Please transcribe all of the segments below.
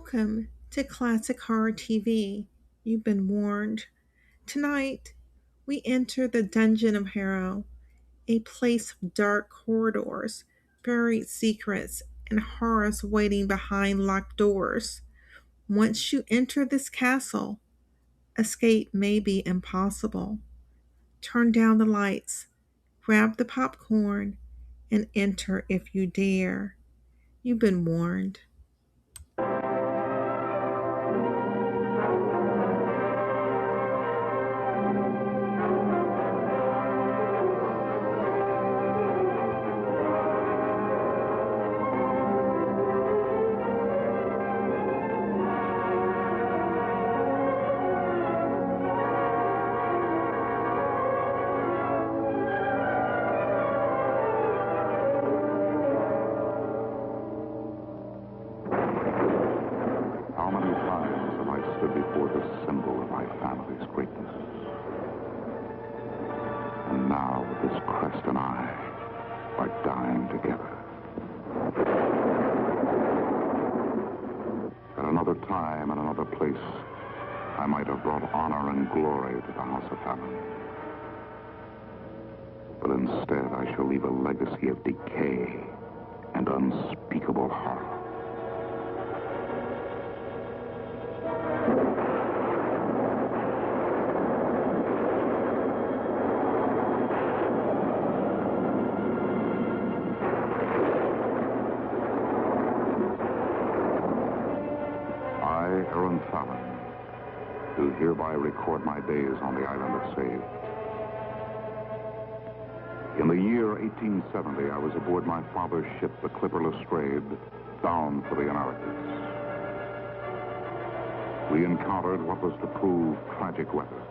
Welcome to Classic Horror TV. You've been warned. Tonight, we enter the dungeon of Harrow, a place of dark corridors, buried secrets, and horrors waiting behind locked doors. Once you enter this castle, escape may be impossible. Turn down the lights, grab the popcorn, and enter if you dare. You've been warned. How many times have I stood before the symbol of my family's greatness? And now this crest and I are dying together. At another time and another place, I might have brought honor and glory to the House of Harrow. But instead, I shall leave a legacy of decay and unspeakable horror. Do hereby record my days on the island of Save. In the year 1870, I was aboard my father's ship, the clipper Lestrade, bound for the Americas. We encountered what was to prove tragic weather.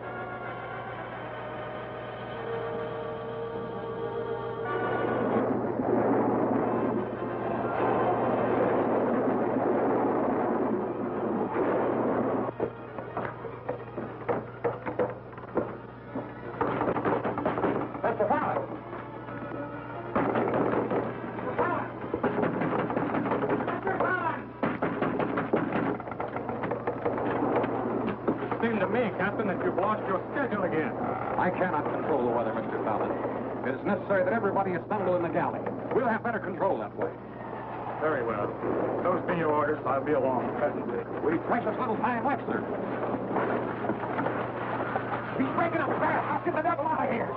Seems to me, Captain, that you've lost your schedule again. I cannot control the weather, Mr. Fallon. It is necessary that everybody assemble in the galley. We'll have better control that way. Very well. Those be your orders. I'll be along presently. We precious little time left, sir. He's breaking up fast. I'll get the devil out of here.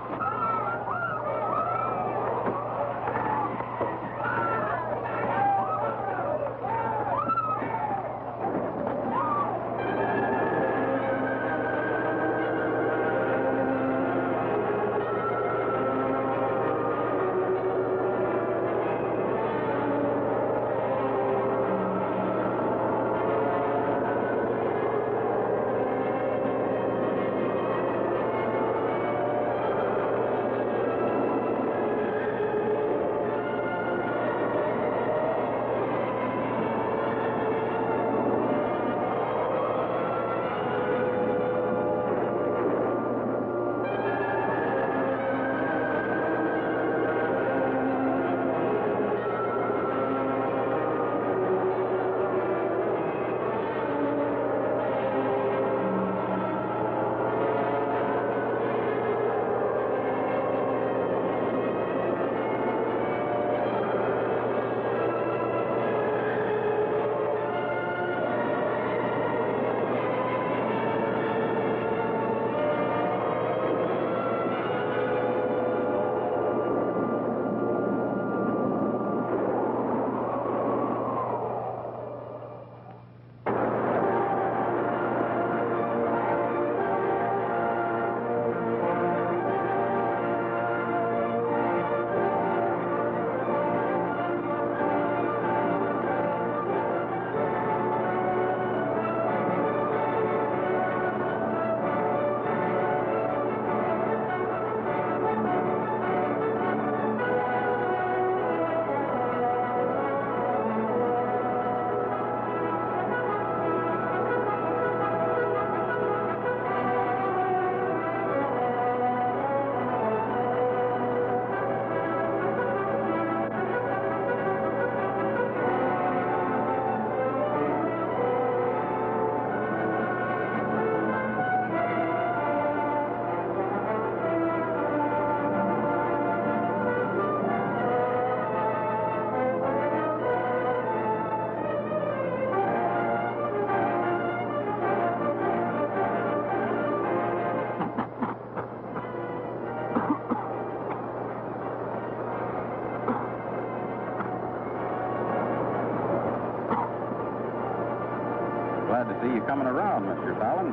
see you coming around, Mr. Fallon.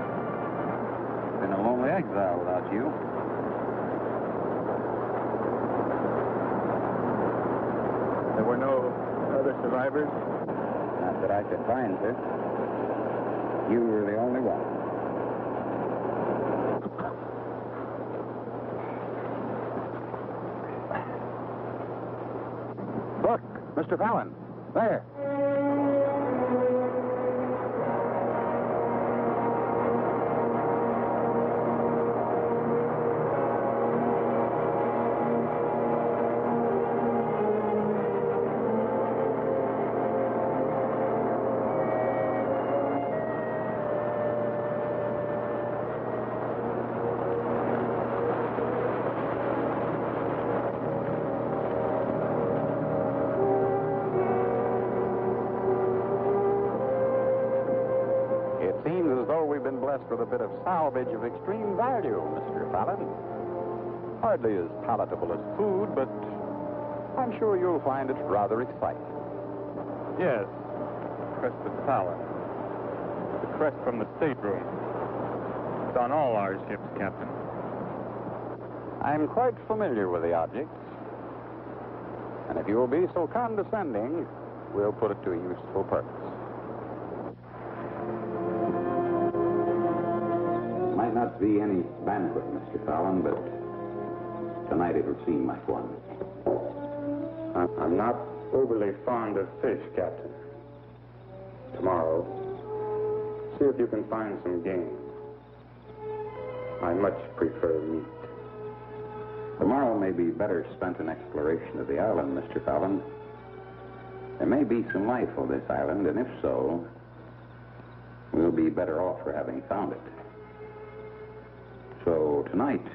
Been a lonely exile without you. There were no other survivors? Not that I could find, sir. You were the only one. Look, Mr. Fallon. There. With a bit of salvage of extreme value, Mr. Fallon. Hardly as palatable as food, but I'm sure you'll find it rather exciting. Yes. Crest of Fallon. The crest from the stateroom. It's on all our ships, Captain. I'm quite familiar with the objects. And if you will be so condescending, we'll put it to a useful purpose. Might not be any banquet, Mr. Fallon, but tonight it'll seem like one. I'm not overly fond of fish, Captain. Tomorrow, see if you can find some game. I much prefer meat. Tomorrow may be better spent in exploration of the island, Mr. Fallon. There may be some life on this island, and if so, we'll be better off for having found it. So tonight,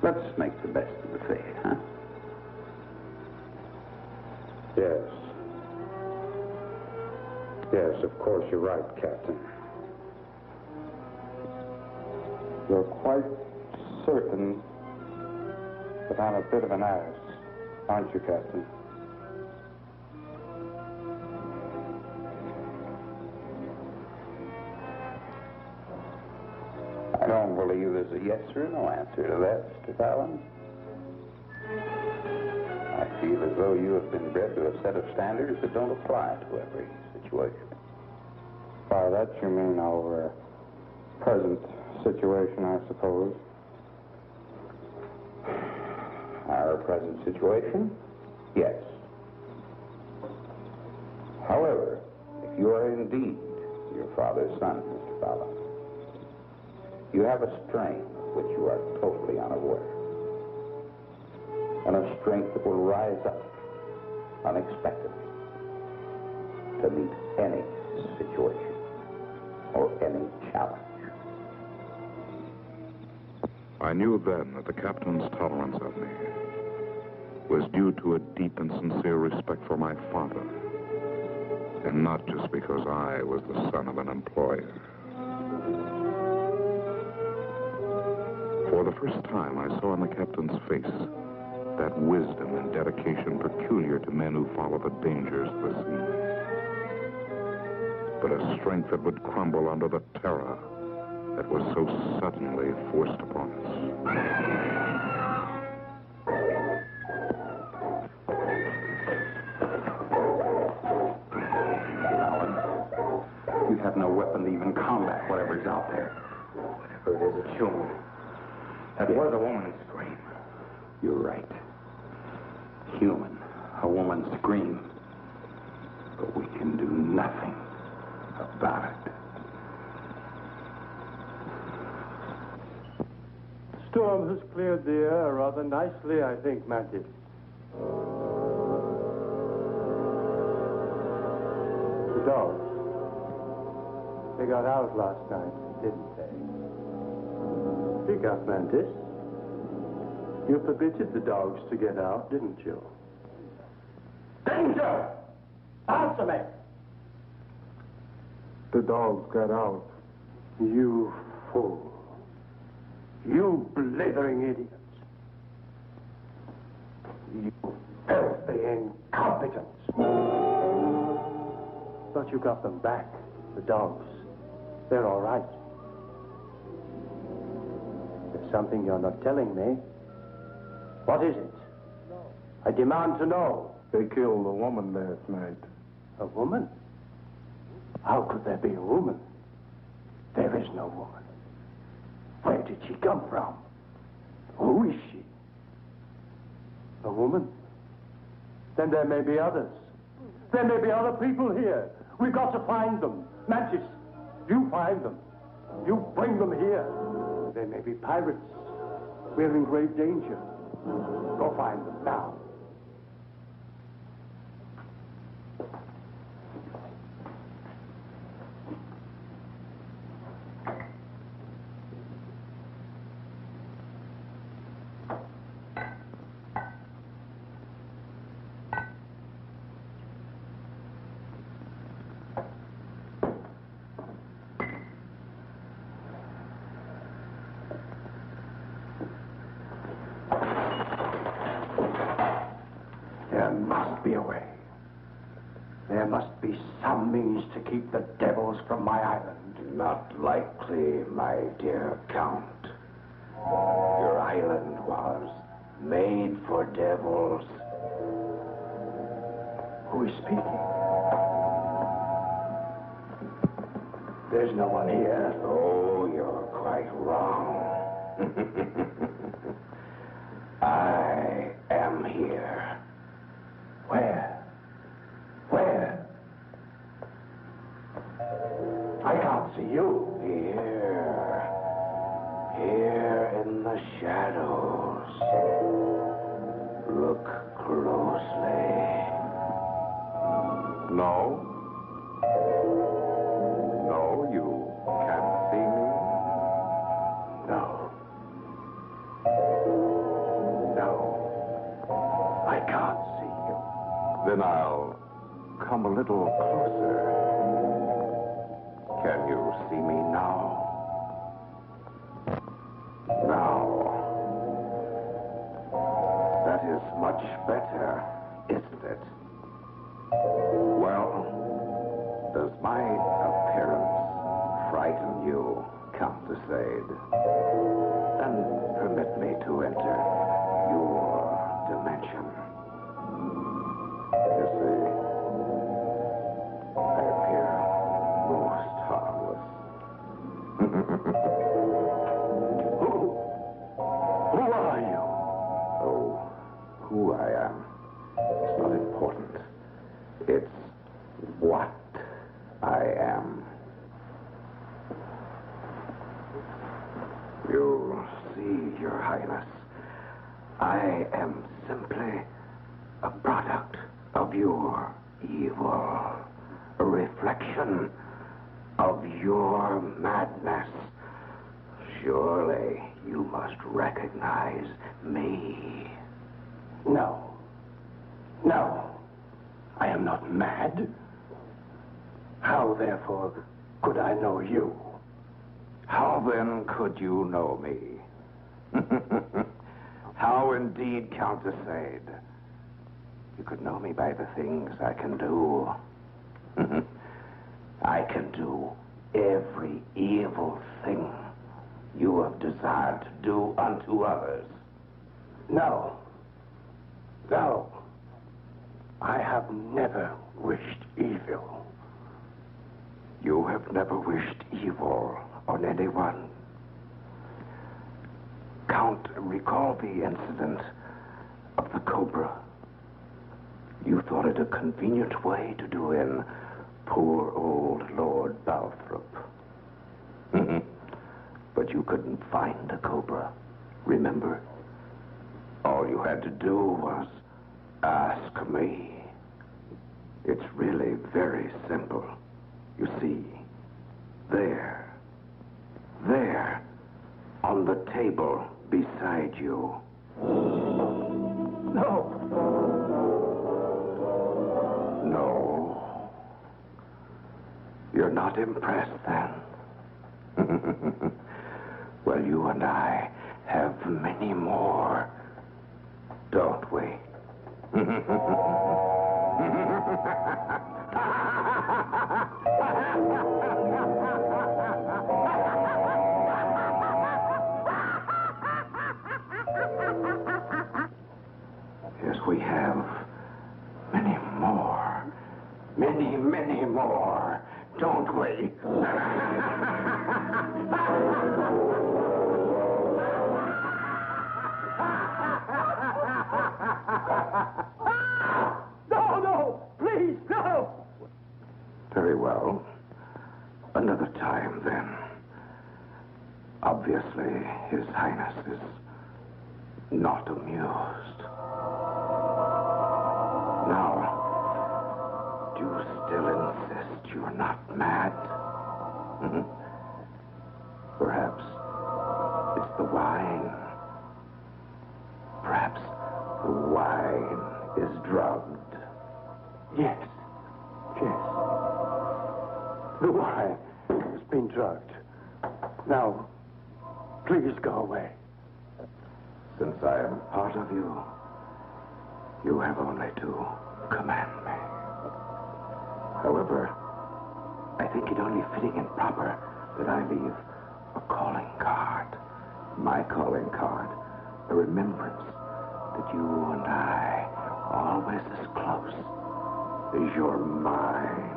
let's make the best of the fate, huh? Yes. Yes, of course you're right, Captain. You're quite certain that I'm a bit of an ass, aren't you, Captain? I don't believe there's a yes or no answer to that, Mr. Fallon. I feel as though you have been bred to a set of standards that don't apply to every situation. By that you mean our present situation, I suppose. Our present situation? Yes. However, if you are indeed your father's son, Mr. Fallon, you have a strength of which you are totally unaware. And a strength that will rise up unexpectedly to meet any situation or any challenge. I knew then that the captain's tolerance of me was due to a deep and sincere respect for my father, and not just because I was the son of an employer. For the first time, I saw in the captain's face that wisdom and dedication peculiar to men who follow the dangers of the sea. But a strength that would crumble under the terror that was so suddenly forced upon us. Alan, you have no weapon to even combat whatever's out there. Whatever it is, it's human. That was a woman's scream. You're right. Human. A woman's scream. But we can do nothing about it. The storm has cleared the air rather nicely, I think, Mantis. The dogs. They got out last night, didn't they? Speak up, Mantis. You permitted the dogs to get out, didn't you? Danger! Answer me! The dogs got out. You fool. You blithering idiots. You filthy incompetents. But you got them back, the dogs. They're all right. There's something you're not telling me. What is it? I demand to know. They killed a woman last night. A woman? How could there be a woman? There is no woman. Where did she come from? Who is she? A woman? Then there may be others. There may be other people here. We've got to find them. Mantis, you find them. You bring them here. They may be pirates. We're in grave danger. Go find them now. There must be a way. There must be some means to keep the devils from my island. Not likely, my dear Count. Your island was made for devils. Who is speaking? There's no one here. Oh, you're quite wrong. I am here. Where? Where? I can't see you. Here in the shadows. Look closely. No? No, you can't see me? No. No. I can't see you. Then I'll come a little closer. Can you see me now? Now, that is much better, isn't it? Well, does my appearance frighten you, Count de Sade? Then permit me to enter your dimension. You see, I appear most harmless. Who are you? Oh, who I am is not important. It's what I am. You see, Your Highness, I am simply a product of your evil, a reflection of your madness. Surely you must recognize me. No. No. I am not mad. How, therefore, could I know you? How then could you know me? How indeed, Count de Sade? You could know me by the things I can do. I can do every evil thing you have desired to do unto others. No. No. I have never wished evil. You have never wished evil on anyone. Count, recall the incident of the cobra. You thought it a convenient way to do in poor old Lord Balthrop. But you couldn't find the cobra, remember? All you had to do was ask me. It's really very simple. You see, there, on the table beside you. No. No. You're not impressed then? Well, you and I have many more, don't we? Yes, we have many more. Many, many more, don't we? No, no, please, no! Very well. Another time, then. Obviously, His Highness is not amused. Now, do you still insist you're not mad? Perhaps it's the wine. Perhaps the wine is drugged. Yes, yes. The wine has been drugged. Now, please go away. Since I am part of you, you have only to command me. However, I think it only fitting and proper that I leave a calling card. My calling card. A remembrance that you and I are always as close as you're mine.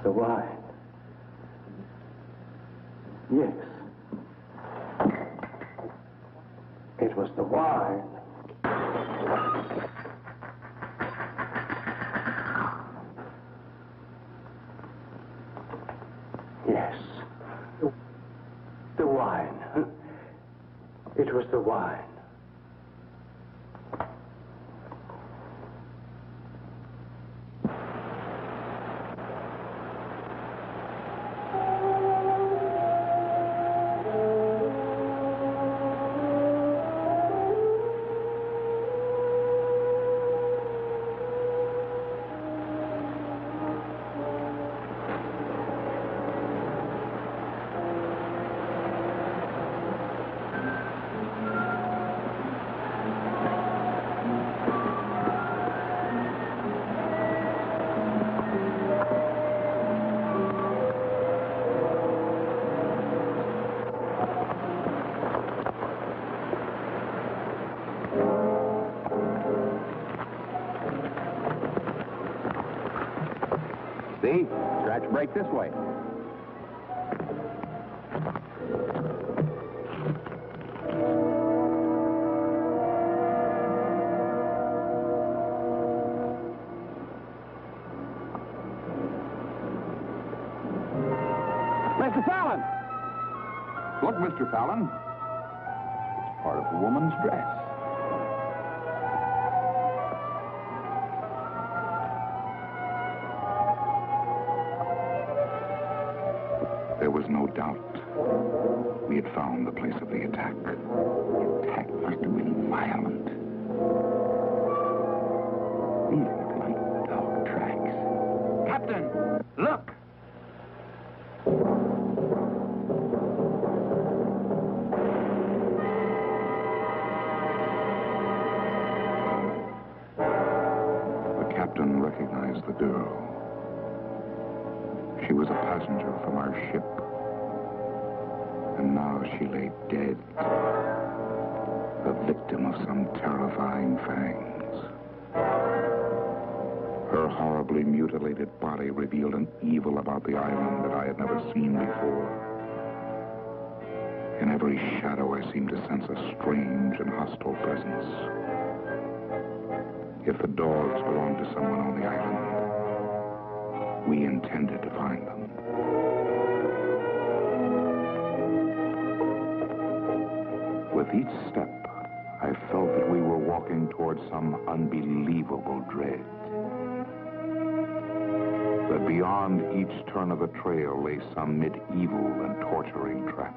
The wine. Yes. It was the wine. Yes. The wine. It was the wine. See? Scratch break this way. Mr. Fallon! Look, Mr. Fallon. It's part of a woman's dress. There was no doubt. We had found the place of the attack. The attack must have been violent. These look like dog tracks. Captain, look! The captain recognized the girl. She was a passenger from our ship. And now she lay dead, the victim of some terrifying fangs. Her horribly mutilated body revealed an evil about the island that I had never seen before. In every shadow, I seemed to sense a strange and hostile presence. If the dogs belonged to someone on the island, we intended to find them. with each step, I felt that we were walking towards some unbelievable dread. That beyond each turn of the trail lay some medieval and torturing trap.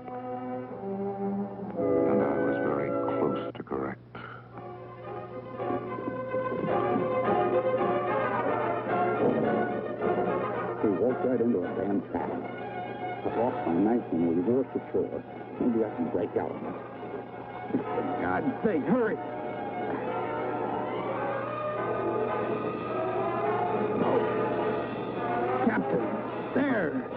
And I was very close to correct. We walked right into a damn trap. I walked all night and we reversed the shore. Maybe I can break out of it. For God's sake, hurry! Oh. Captain, there!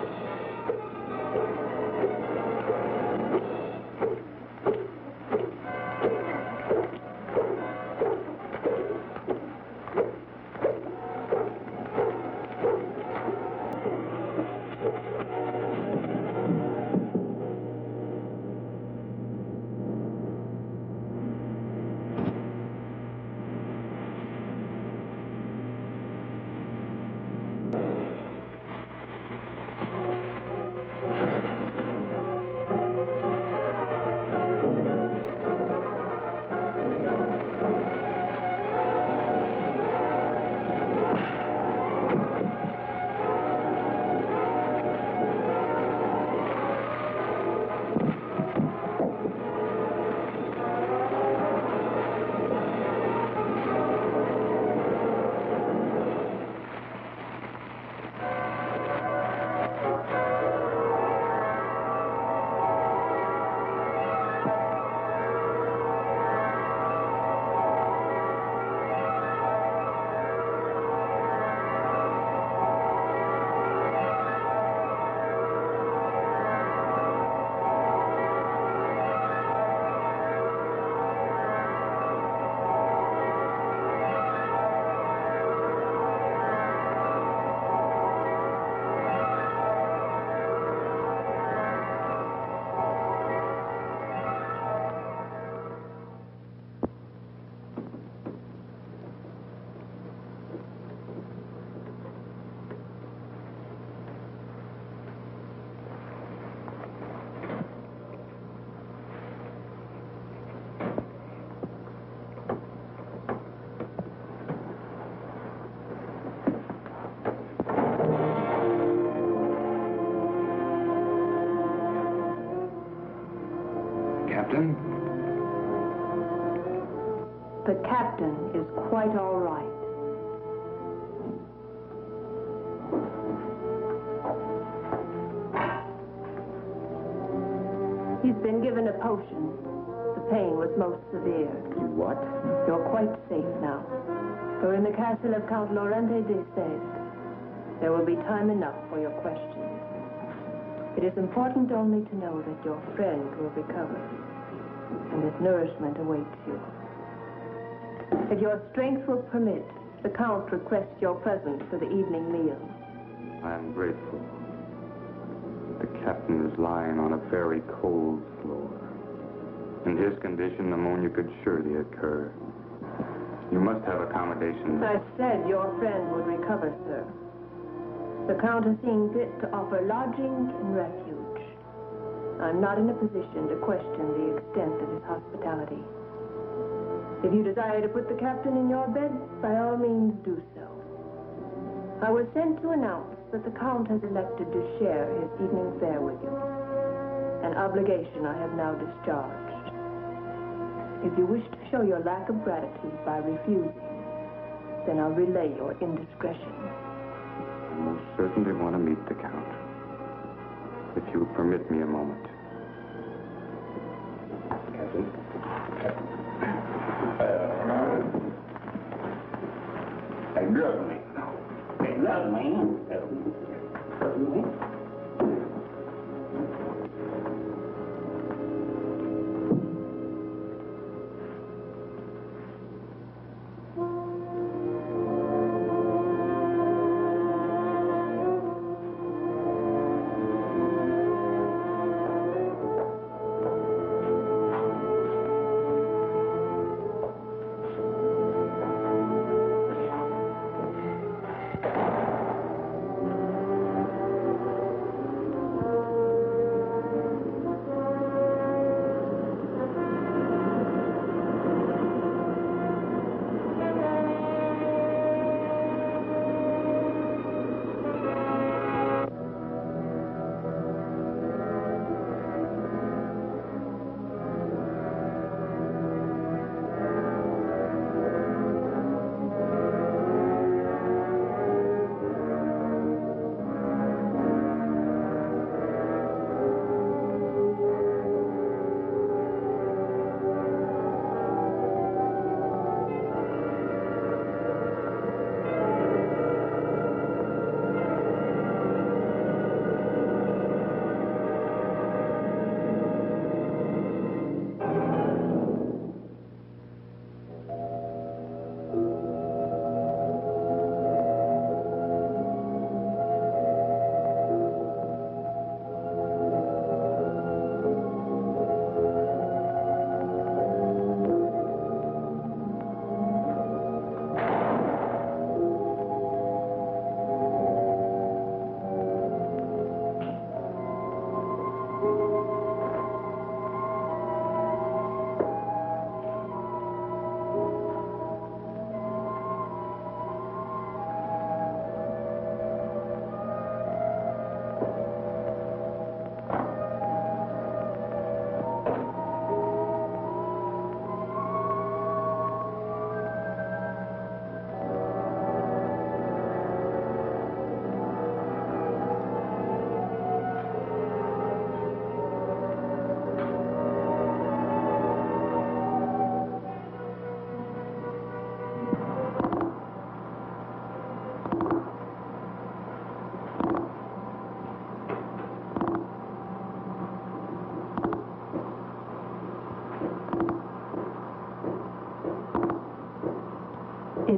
Captain? The captain is quite all right. He's been given a potion. The pain was most severe. What? You're quite safe now. You're in the castle of Count Laurente de Sèvres. There will be time enough for your questions. It is important only to know that your friend will recover, and that nourishment awaits you. If your strength will permit, the Count requests your presence for the evening meal. I am grateful. The captain is lying on a very cold floor. In his condition, pneumonia could surely occur. You must have accommodations. I said your friend would recover, sir. The Count has seen fit to offer lodging and refuge. I'm not in a position to question the extent of his hospitality. If you desire to put the captain in your bed, by all means do so. I was sent to announce that the Count has elected to share his evening fare with you. An obligation I have now discharged. If you wish to show your lack of gratitude by refusing, then I'll relay your indiscretion. I most certainly want to meet the Count. If you would permit me a moment. Captain? They love me. They love me.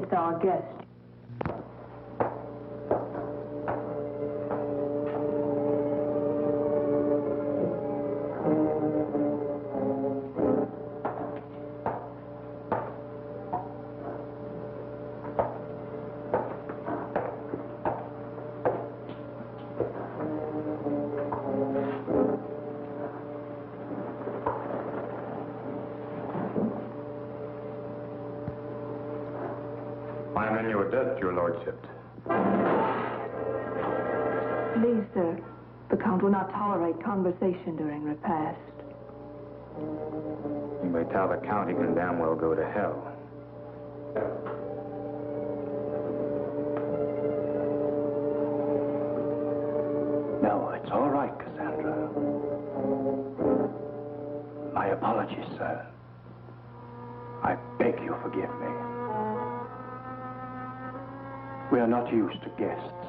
It's our guest. I am in your debt, your lordship. Please, sir. The Count will not tolerate conversation during repast. You may tell the Count he can damn well go to hell. No, it's all right, Cassandra. My apologies, sir. I beg you forgive me. We are not used to guests,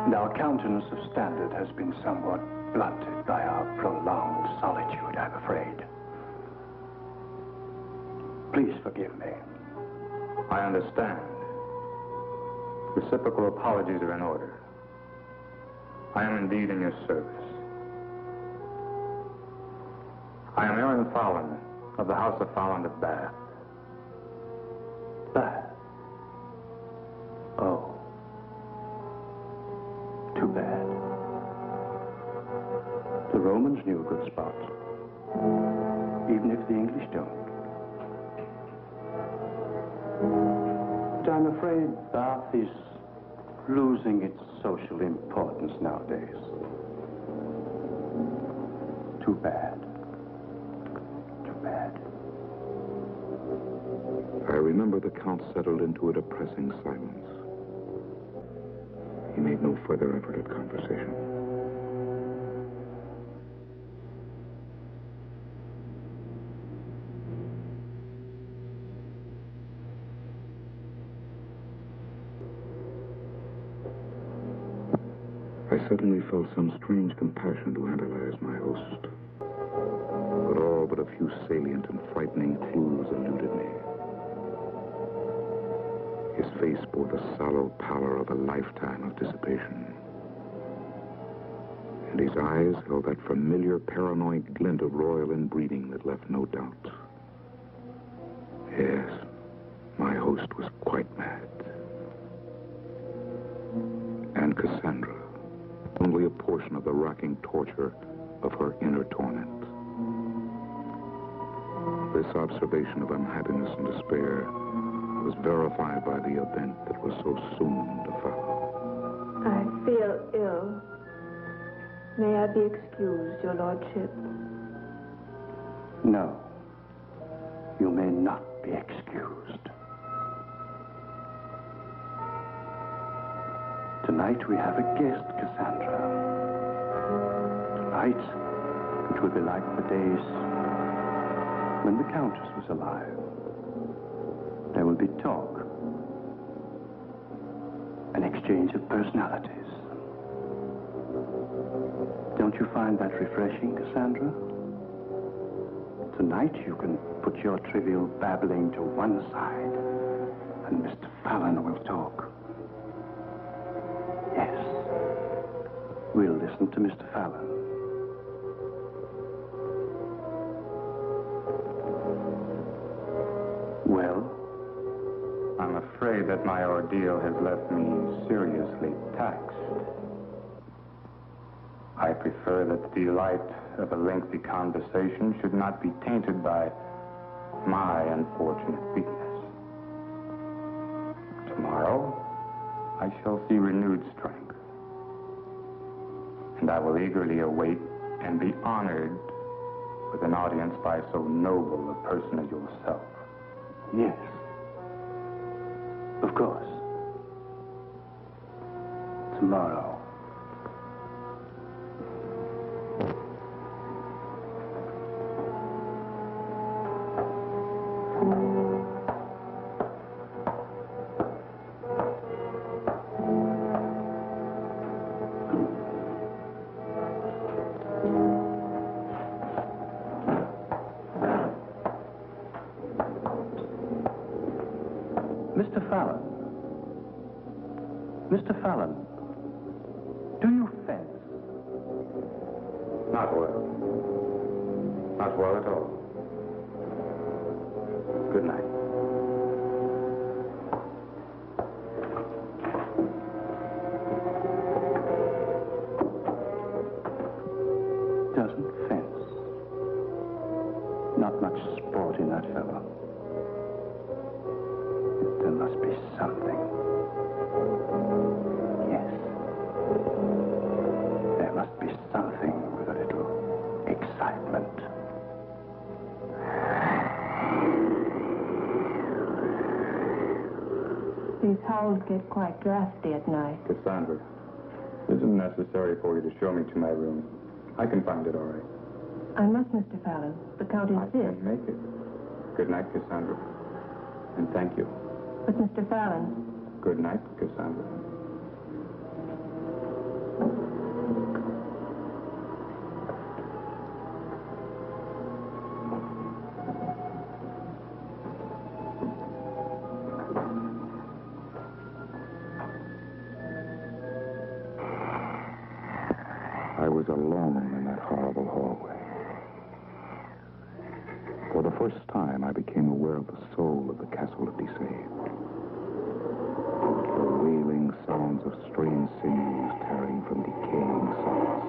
and our countenance of standard has been somewhat blunted by our prolonged solitude, I'm afraid. Please forgive me. I understand. Reciprocal apologies are in order. I am indeed in your service. I am Aaron Fallon of the House of Fallon of Bath. Bath? Oh. Too bad. The Romans knew a good spot, even if the English don't. But I'm afraid Bath is losing its social importance nowadays. Too bad. Too bad. I remember the Count settled into a depressing silence. He made no further effort at conversation. I suddenly felt some strange compassion to analyze my host. But all but a few salient and frightening clues eluded me. His face bore the sallow pallor of a lifetime of dissipation. And his eyes held that familiar paranoid glint of royal inbreeding that left no doubt. Yes, my host was quite mad. And Cassandra, only a portion of the racking torture of her inner torment. This observation of unhappiness and despair was verified by the event that was so soon to follow. I feel ill. May I be excused, your lordship? No. You may not be excused. Tonight we have a guest, Cassandra. Tonight, it will be like the days when the Countess was alive. There will be talk, an exchange of personalities. Don't you find that refreshing, Cassandra? Tonight you can put your trivial babbling to one side, and Mr. Fallon will talk. Yes, we'll listen to Mr. Fallon. Well? I'm afraid that my ordeal has left me seriously taxed. I prefer that the delight of a lengthy conversation should not be tainted by my unfortunate weakness. Tomorrow, I shall see renewed strength. And I will eagerly await and be honored with an audience by so noble a person as yourself. Yes. Of course. Tomorrow. Mr. Mr. Fallon, do you fence? Not well. Not well at all. Good night. Doesn't fence. Not much sport in that fellow. There must be something. Yes. There must be something with a little excitement. These howls get quite drafty at night. Cassandra, it isn't necessary for you to show me to my room. I can find it all right. I must, Mr. Fallon. The Count I insists. can make it. Good night, Cassandra. And thank you. But, Mr. Fallon, Good night, Cassandra. I was alone in that horrible hallway. For the first time, I became aware of the soul of the castle to be saved. The wailing sounds of strange sinews tearing from decaying sockets.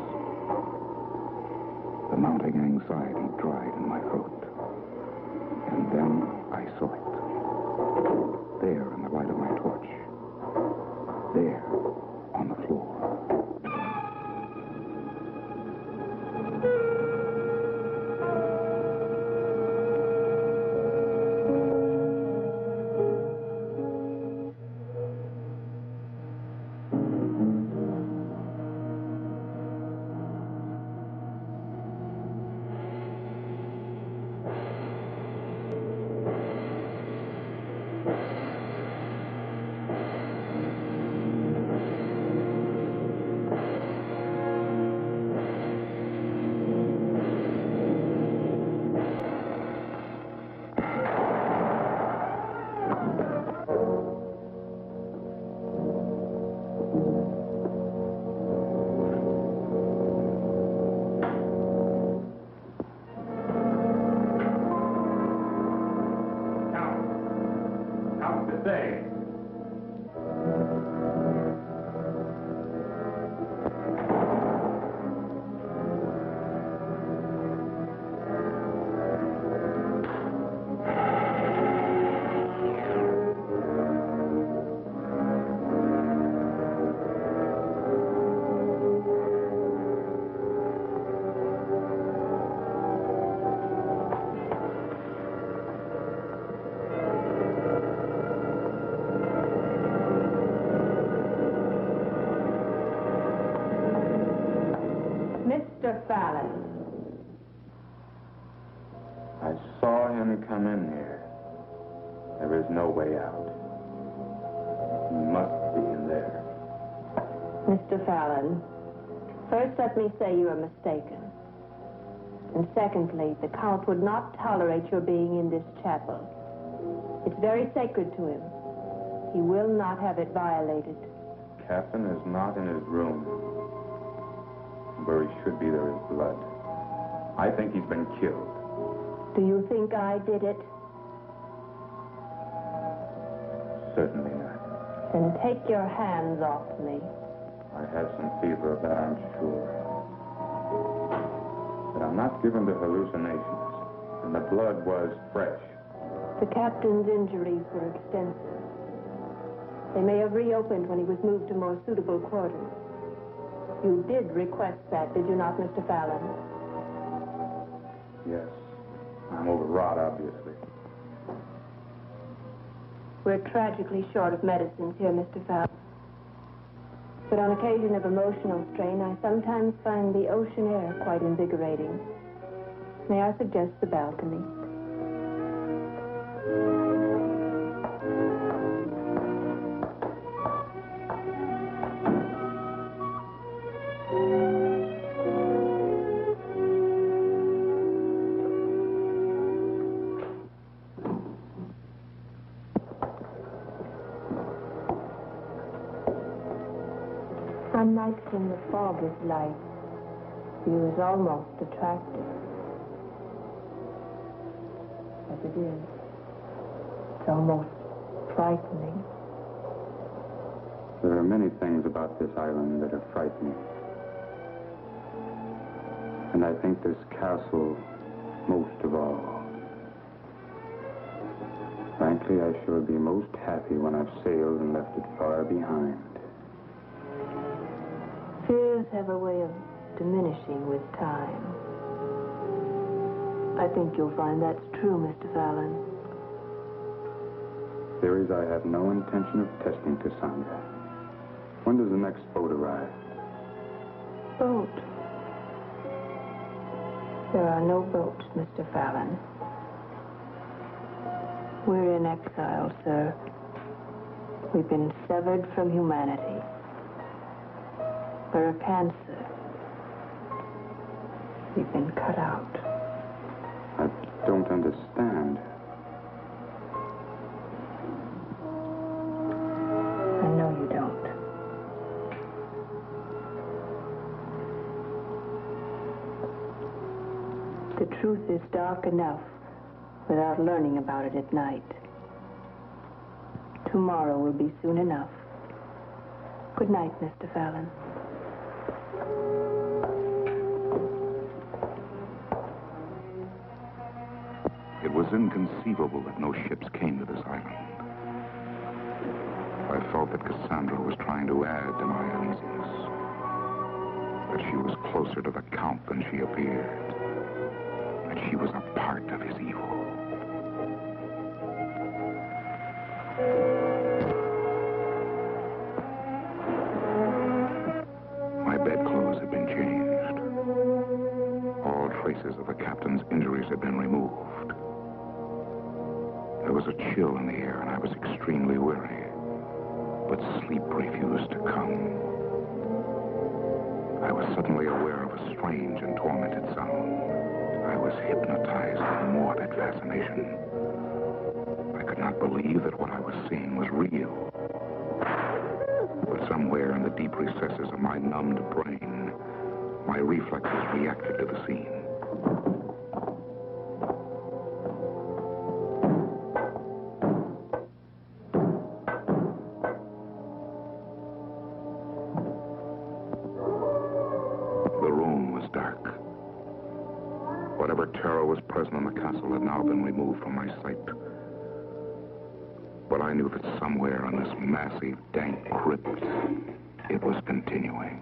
The mounting anxiety dried in my throat. And then I saw it. There in the light of my torch. There, on the floor. Mr. Fallon. I saw him come in here. There is no way out. He must be in there. Mr. Fallon, first let me say you are mistaken. And secondly, the Count would not tolerate your being in this chapel. It's very sacred to him. He will not have it violated. Captain is not in his room. Where he should be, there is blood. I think he's been killed. Do you think I did it? Certainly not. Then take your hands off me. I had some fever of that, I'm sure. But I'm not given to hallucinations. And the blood was fresh. The captain's injuries were extensive. They may have reopened when he was moved to more suitable quarters. You did request that, did you not, Mr. Fallon? Yes. I'm overwrought, obviously. We're tragically short of medicines here, Mr. Fallon. But on occasion of emotional strain, I sometimes find the ocean air quite invigorating. May I suggest the balcony? On nights when the fog is light, view is almost attractive. As it is, it's almost frightening. There are many things about this island that are frightening. And I think this castle most of all. Frankly, I shall be most happy when I've sailed and left it far behind. Fears have a way of diminishing with time. I think you'll find that's true, Mr. Fallon. Theories I have no intention of testing, Cassandra. When does the next boat arrive? Boat? There are no boats, Mr. Fallon. We're in exile, sir. We've been severed from humanity. We're a cancer. We've been cut out. I don't understand. I know you don't. The truth is dark enough without learning about it at night. Tomorrow will be soon enough. Good night, Mr. Fallon. It was inconceivable that no ships came to this island. I felt that Cassandra was trying to add to my uneasiness. That she was closer to the Count than she appeared. That she was a part of his evil. My bedclothes had been changed. All traces of the captain's injuries had been removed. There was a chill in the air, and I was extremely weary. But sleep refused to come. I was suddenly aware of a strange and tormented sound. I was hypnotized in morbid fascination. I could not believe that what I was seeing was real. But somewhere in the deep recesses of my numbed brain, my reflexes reacted to the scene. The room was dark. Whatever terror was present in the castle had now been removed from my sight. But I knew that somewhere in this massive, dank crypt, it was continuing.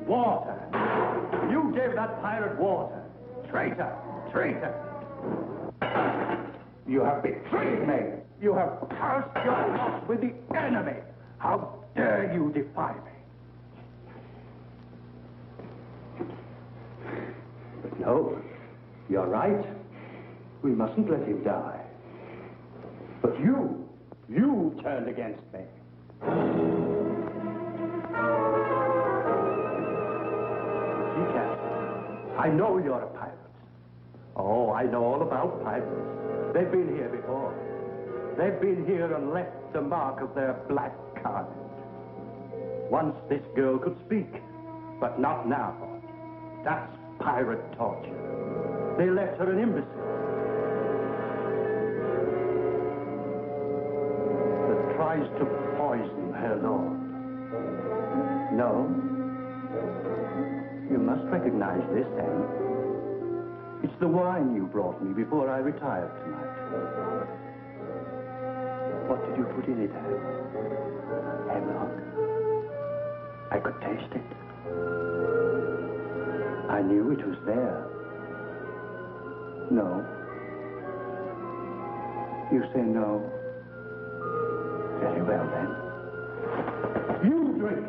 Water. You gave that pirate water. Traitor! Traitor! You have betrayed me. You have cast your lot with the enemy. How dare you defy me? But no, you're right. We mustn't let him die. But you turned against me. I know you're a pirate. Oh, I know all about pirates. They've been here before. They've been here and left the mark of their black card. Once this girl could speak, but not now. That's pirate torture. They left her an imbecile. That tries to poison her lord. No. You must recognize this, then. It's the wine you brought me before I retired tonight. What did you put in it, Harrow? Hemlock. I could taste it. I knew it was there. No. You say no. Very well, then. You drink it.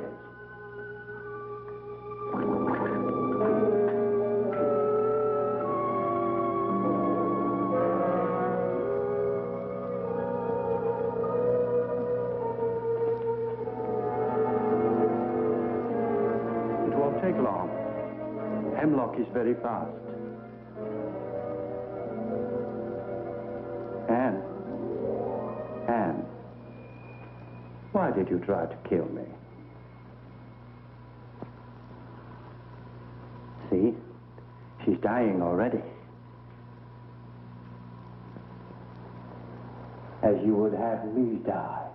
take long. Hemlock is very fast. Anne, why did you try to kill me? See? She's dying already. As you would have me die.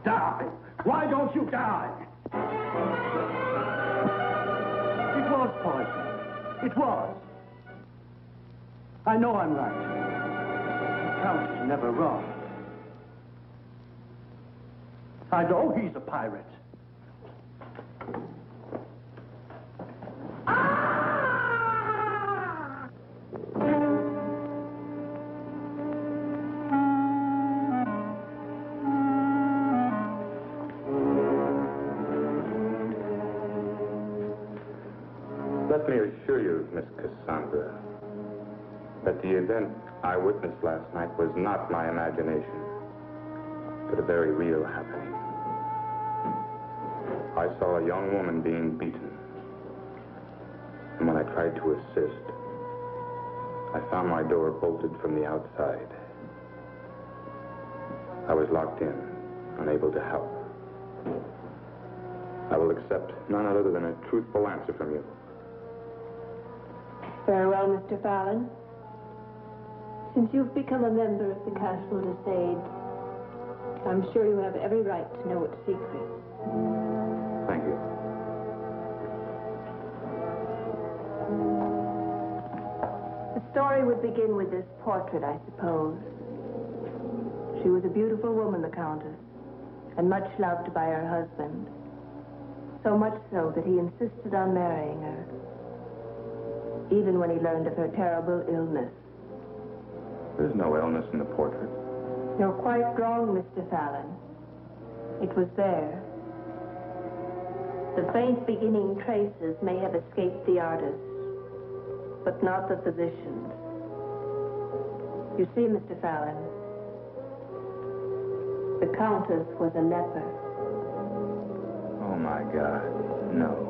Die! Why don't you die? It was poison. It was. I know I'm right. The Count is never wrong. I know he's a pirate. Let me assure you, Miss Cassandra, that the event I witnessed last night was not my imagination, but a very real happening. I saw a young woman being beaten, and when I tried to assist, I found my door bolted from the outside. I was locked in, unable to help. I will accept none other than a truthful answer from you. Farewell, Mr. Fallon. Since you've become a member of the Castle D'Sade, I'm sure you have every right to know its secrets. Thank you. The story would begin with this portrait, I suppose. She was a beautiful woman, the Countess, and much loved by her husband. So much so that he insisted on marrying her, even when he learned of her terrible illness. There's no illness in the portrait. You're quite wrong, Mr. Fallon. It was there. The faint beginning traces may have escaped the artist, but not the physicians. You see, Mr. Fallon, the Countess was a leper. Oh, my God, no.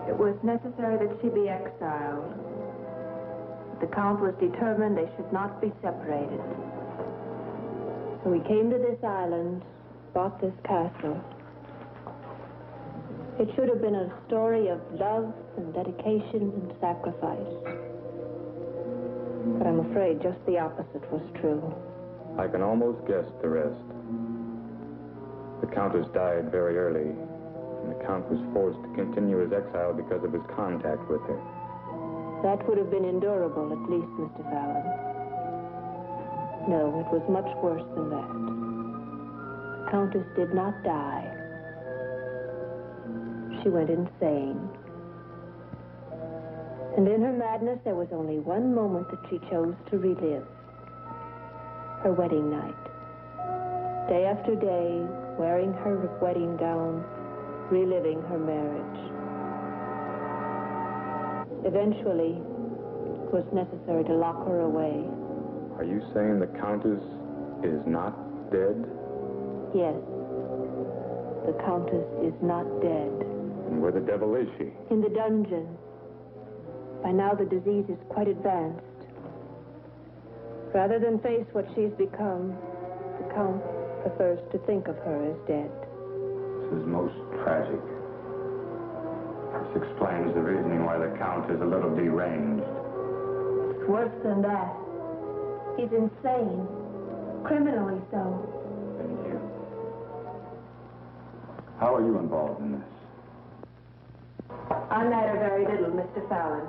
It was necessary that she be exiled. The Count was determined they should not be separated. So he came to this island, bought this castle. It should have been a story of love and dedication and sacrifice. But I'm afraid just the opposite was true. I can almost guess the rest. The Countess died very early, and the Count was forced to continue his exile because of his contact with her. That would have been endurable, at least, Mr. Fallon. No, it was much worse than that. The Countess did not die. She went insane. And in her madness, there was only one moment that she chose to relive. Her wedding night. Day after day, wearing her wedding gown, reliving her marriage. Eventually, it was necessary to lock her away. Are you saying the Countess is not dead? Yes. The Countess is not dead. And where the devil is she? In the dungeon. By now the disease is quite advanced. Rather than face what she's become, the Count prefers to think of her as dead. This is most tragic. This explains the reasoning why the Count is a little deranged. Worse than that. He's insane. Criminally so. And you? How are you involved in this? I matter very little, Mr. Fallon.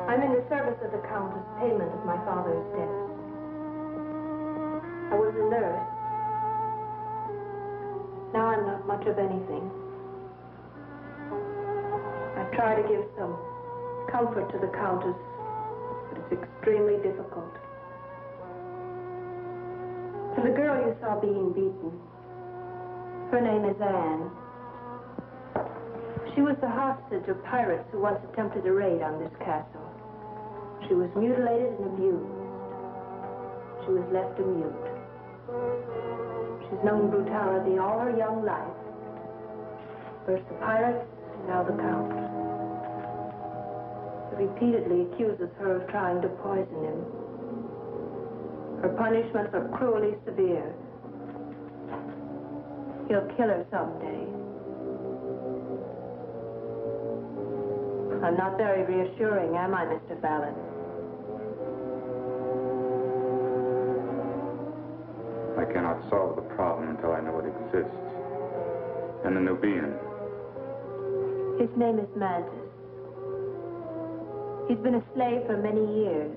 I'm in the service of the Countess' payment of my father's debts. I was a nurse. Now I'm not much of anything. I try to give some comfort to the Countess, but it's extremely difficult. To the girl you saw being beaten, her name is Anne. She was the hostage of pirates who once attempted a raid on this castle. She was mutilated and abused. she was left a mute. She's known brutality all her young life. First the pirates, now the Count. He repeatedly accuses her of trying to poison him. Her punishments are cruelly severe. He'll kill her someday. I'm not very reassuring, am I, Mr. Fallon? I cannot solve the problem until I know it exists. And the Nubian. His name is Mantis. He's been a slave for many years.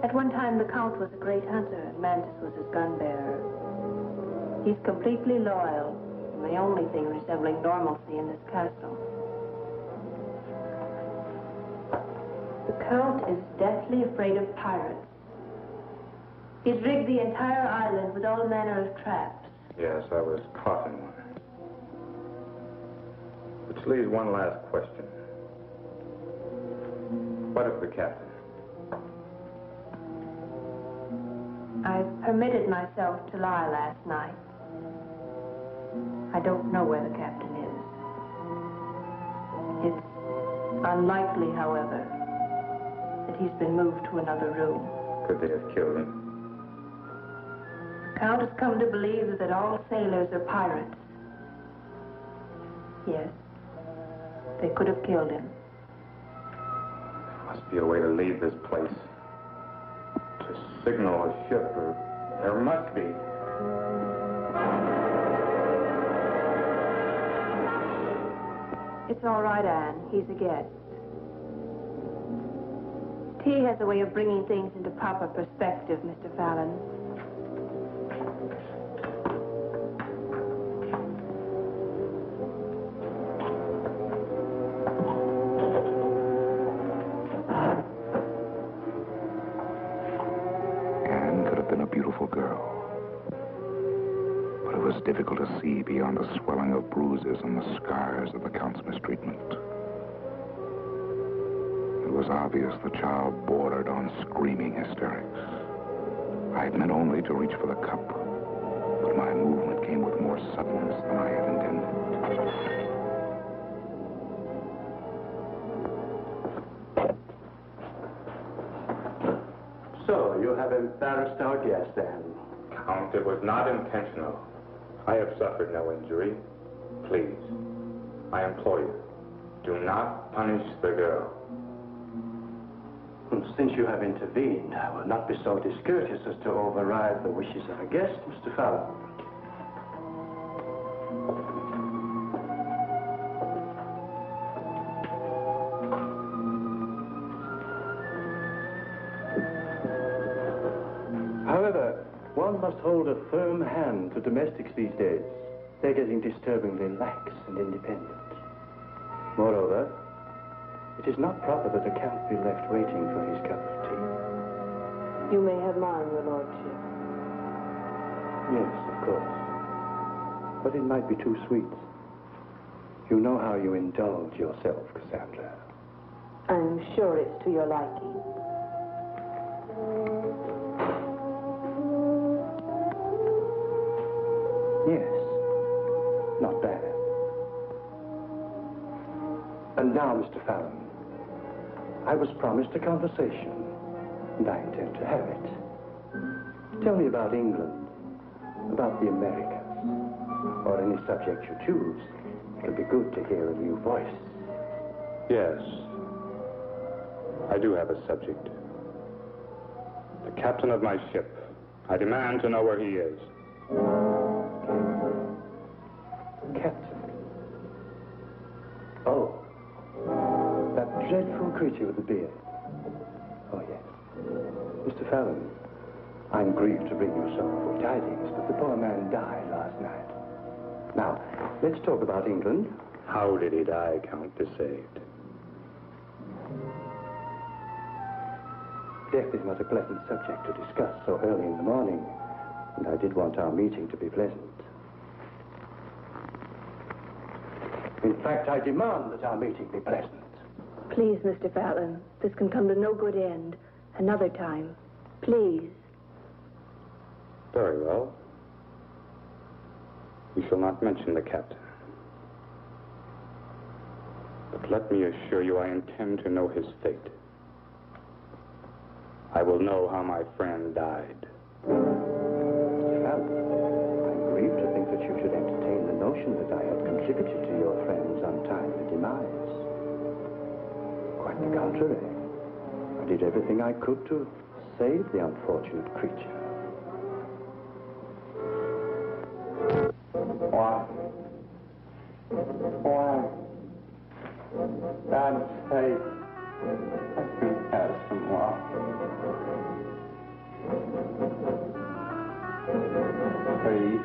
At one time, the Count was a great hunter, and Mantis was his gun bearer. He's completely loyal, and the only thing resembling normalcy in this castle. The Count is deathly afraid of pirates. He's rigged the entire island with all manner of traps. Yes, I was caught in one. Which leaves one last question. What of the captain? I permitted myself to lie last night. I don't know where the captain is. It's unlikely, however, that he's been moved to another room. Could they have killed him? The Count has come to believe that all sailors are pirates. Yes, they could have killed him. There must be a way to leave this place. To signal a ship, or there must be. It's all right, Anne. He's a guest. Tea has a way of bringing things into proper perspective, Mr. Fallon. Anne could have been a beautiful girl. But it was difficult to see beyond the swelling of bruises and the scars of the Count's mistreatment. It was obvious the child bordered on screaming hysterics. I had meant only to reach for the cup, but my movement came with more suddenness than I had intended. So, you have embarrassed our guest, then? Count, it was not intentional. I have suffered no injury. Please, I implore you, do not punish the girl. Since you have intervened, I will not be so discourteous as to override the wishes of a guest, Mr. Fallon. However, one must hold a firm hand to domestics these days. They're getting disturbingly lax and independent. Moreover, it is not proper that a Count be left waiting for his cup of tea. You may have mine, Your Lordship. Yes, of course. But it might be too sweet. You know how you indulge yourself, Cassandra. I'm sure it's to your liking. Yes. Not bad. And now, Mr. Fallon, I was promised a conversation, and I intend to have it. Tell me about England, about the Americas, or any subject you choose. It'll be good to hear a new voice. Yes, I do have a subject. The captain of my ship. I demand to know where he is. Captain. Oh. That dreadful creature with the beard. Oh, yes. Mr. Fallon, I'm grieved to bring you sorrowful tidings, but the poor man died last night. Now, let's talk about England. How did he die, Count de Saved? Death is not a pleasant subject to discuss so early in the morning, and I did want our meeting to be pleasant. In fact, I demand that our meeting be pleasant. Please, Mr. Fallon, this can come to no good end. Another time. Please. Very well. We shall not mention the captain. But let me assure you I intend to know his fate. I will know how my friend died. Well, I'm grieved to think that you should entertain the notion that I had contributed to your friend's untimely demise. Quite the contrary. I did everything I could to save the unfortunate creature. Why? Why? God's sake. Let me have some water. Please.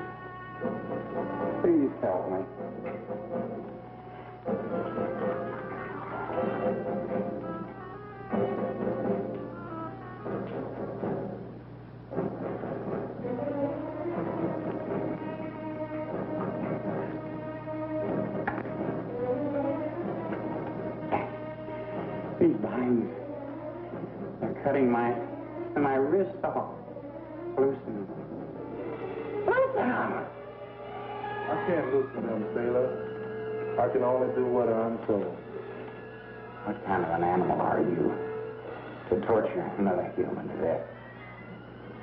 Please help me. These vines are cutting my wrist off. Loosen. Loosen them! I can't loosen them, sailor. I can only do what I'm told. What kind of an animal are you to torture another human to death?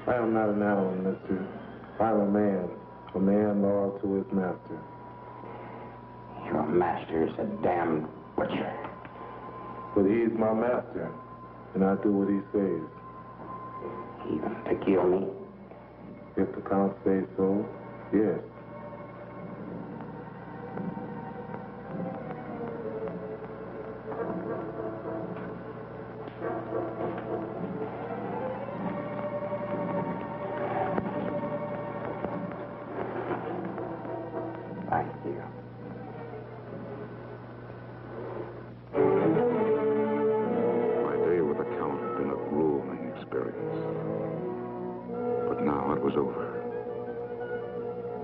I am not an animal, mister. I'm a man loyal to his master. Your master is a damned butcher. But he's my master, and I do what he says. Even to kill me? If the Count says so, yes. Thank you. My day with the Count had been a grueling experience. But now it was over.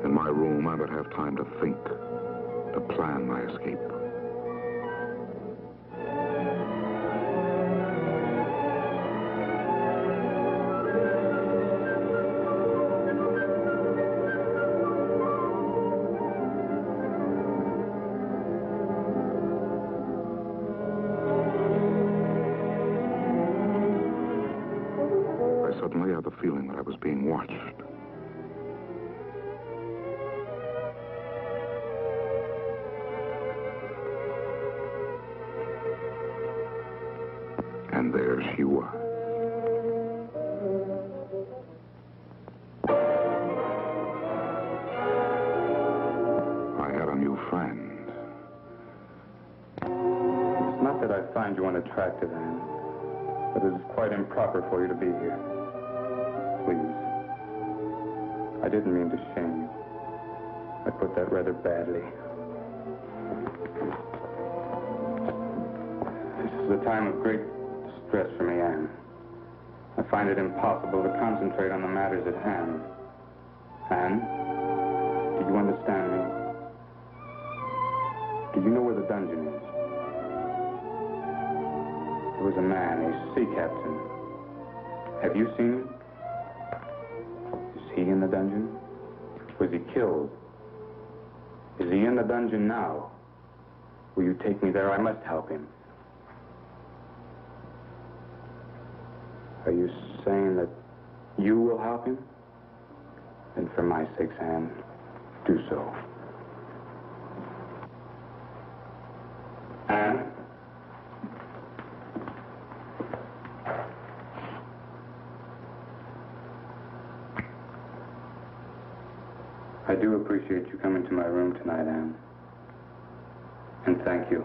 In my room, I would have time to think, to plan my escape. I suddenly had the feeling that I was being watched. And there she was. I had a new friend. It's not that I find you unattractive, Anne, but it is quite improper for you to be here. Please. I didn't mean to shame you. I put that rather badly. This is a time of great distress for me, Anne. I find it impossible to concentrate on the matters at hand. Anne, do you understand me? Do you know where the dungeon is? There was a man, a sea captain. Have you seen him? Is he in the dungeon? Was he killed? Is he in the dungeon now? Will you take me there? I must help him. Are you saying that you will help him? Then for my sake, Anne, do so. Anne? I do appreciate you coming to my room tonight, Anne. And thank you.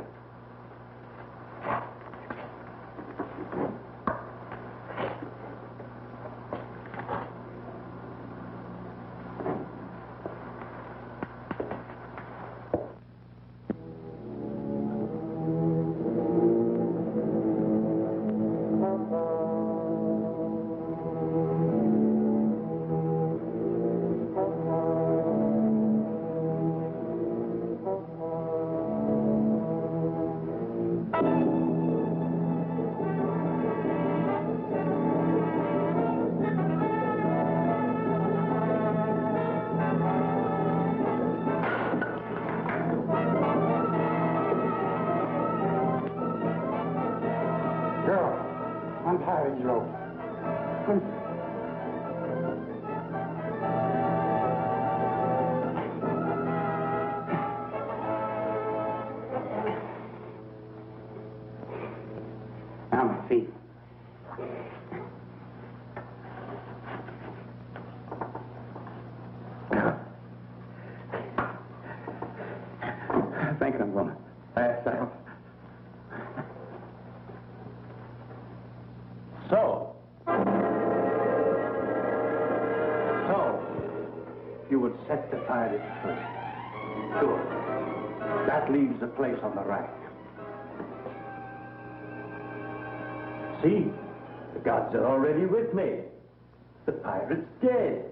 carriage rope. Now, my feet. I think I'm going to pass out. So, you would set the pirates free. Good. That leaves a place on the rack. See, the gods are already with me. The pirate's dead.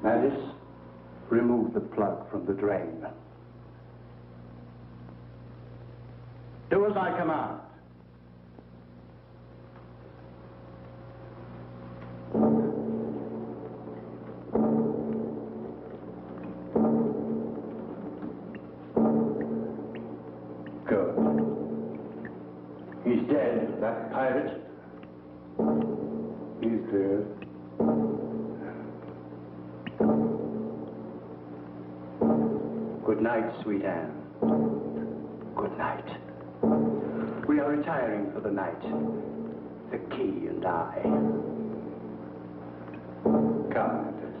Madis, remove the plug from the drain. Do as I command. Good. He's dead, that pirate. He's dead. Good night, sweet Anne. Good night. We are retiring for the night. The key and I. Come, Mantis.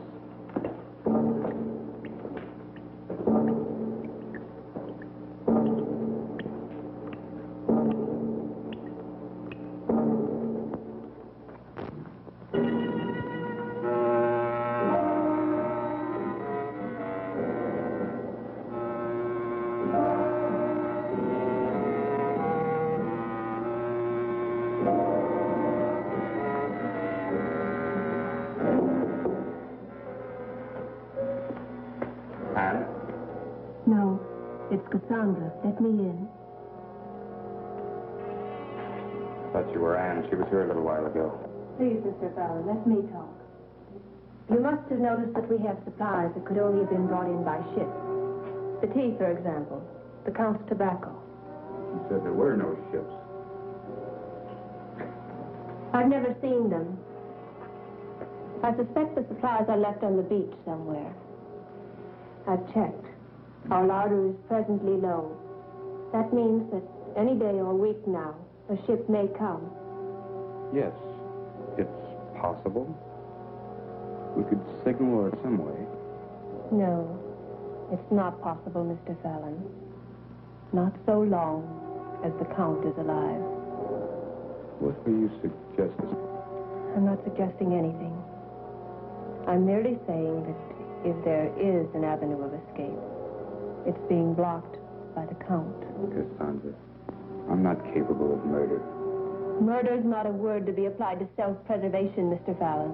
Anne? No, it's Cassandra. Let me in. Thought you were Anne. She was here a little while ago. Please, Mr. Fallon, let me talk. You must have noticed that we have supplies that could only have been brought in by ship. The tea, for example. The Count's tobacco. You said there were no ships. I've never seen them. I suspect the supplies are left on the beach somewhere. I've checked. Our larder is presently low. That means that any day or week now, a ship may come. Yes, it's possible. We could signal her some way. No, it's not possible, Mr. Fallon. Not so long as the Count is alive. What were you suggesting? I'm not suggesting anything. I'm merely saying that if there is an avenue of escape, it's being blocked by the Count. Cassandra, I'm not capable of murder. Murder's not a word to be applied to self-preservation, Mr. Fallon.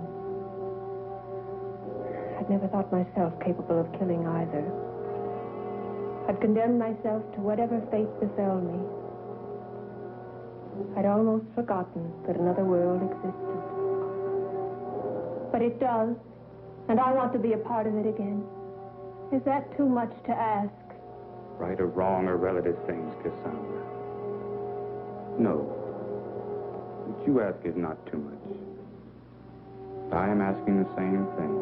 I'd never thought myself capable of killing either. I'd condemned myself to whatever fate befell me. I'd almost forgotten that another world existed. But it does, and I want to be a part of it again. Is that too much to ask? Right or wrong or relative things, Cassandra. No. What you ask is not too much. I am asking the same thing.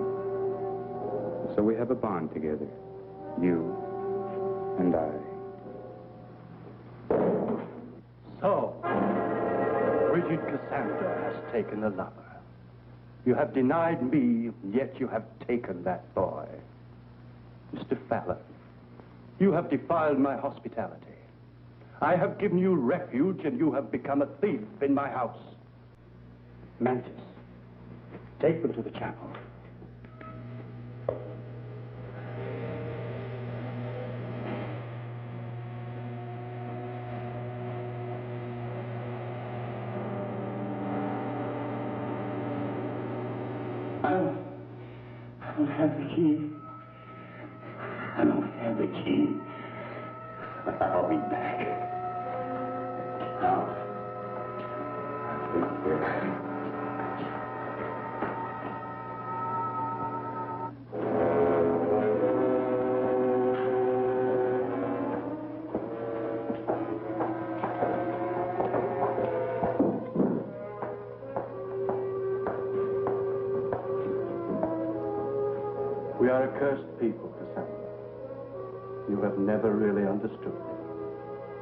So we have a bond together. You and I. So, frigid Cassandra has taken a lover. You have denied me, yet you have taken that boy. Mr. Fallon, you have defiled my hospitality. I have given you refuge, and you have become a thief in my house. Mantis, take them to the chapel. I don't have the key. I don't have the key. I'll be back. I'll be back. We are a cursed people, Cassandra. You have never really understood me.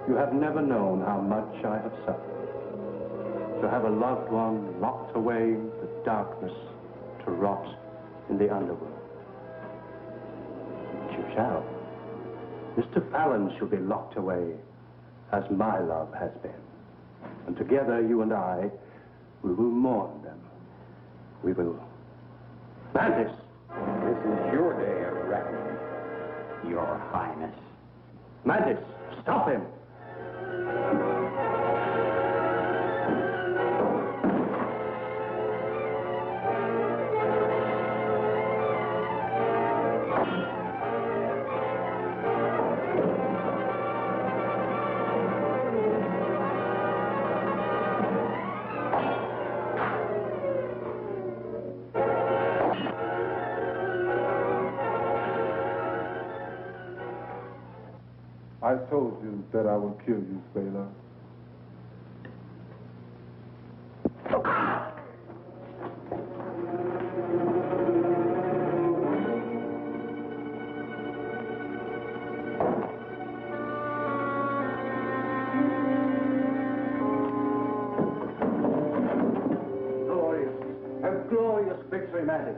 You have never known how much I have suffered. To have a loved one locked away in the darkness to rot in the underworld. But you shall. Mr. Fallon shall be locked away as my love has been. And together, you and I, we will mourn them. We will... Mantis! This is your day of reckoning, Your Highness. Mantis, stop him! I told you that I will kill you, sailor. A glorious victory, Mantis.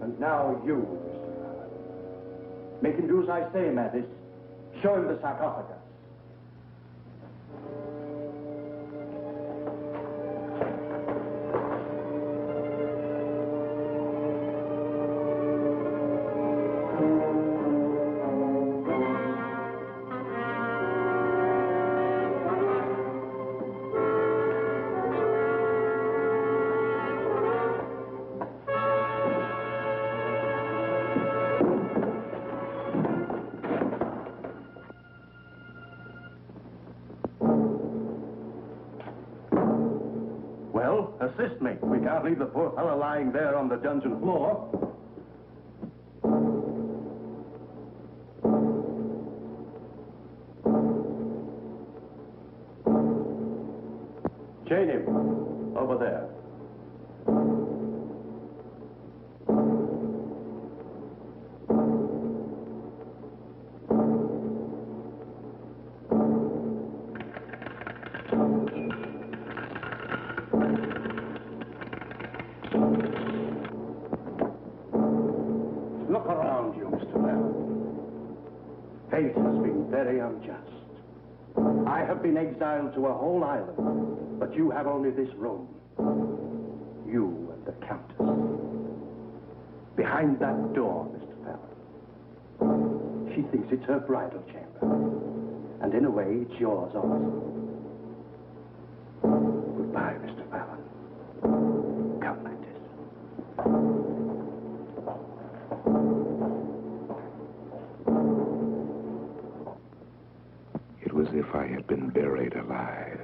And now you, Mr. Fallon. Make him do as I say, Mantis. Show him the sarcophagus. Well, assist me. We can't leave the poor fellow lying there on the dungeon floor. Chain him. Over there. Look around you, Mr. Fallon. Fate has been very unjust. I have been exiled to a whole island, but you have only this room. You and the Countess. Behind that door, Mr. Fallon. She thinks it's her bridal chamber. And in a way, it's yours also. Goodbye, Mr. Fallon. Come, Mantis. It was as if I had been buried alive.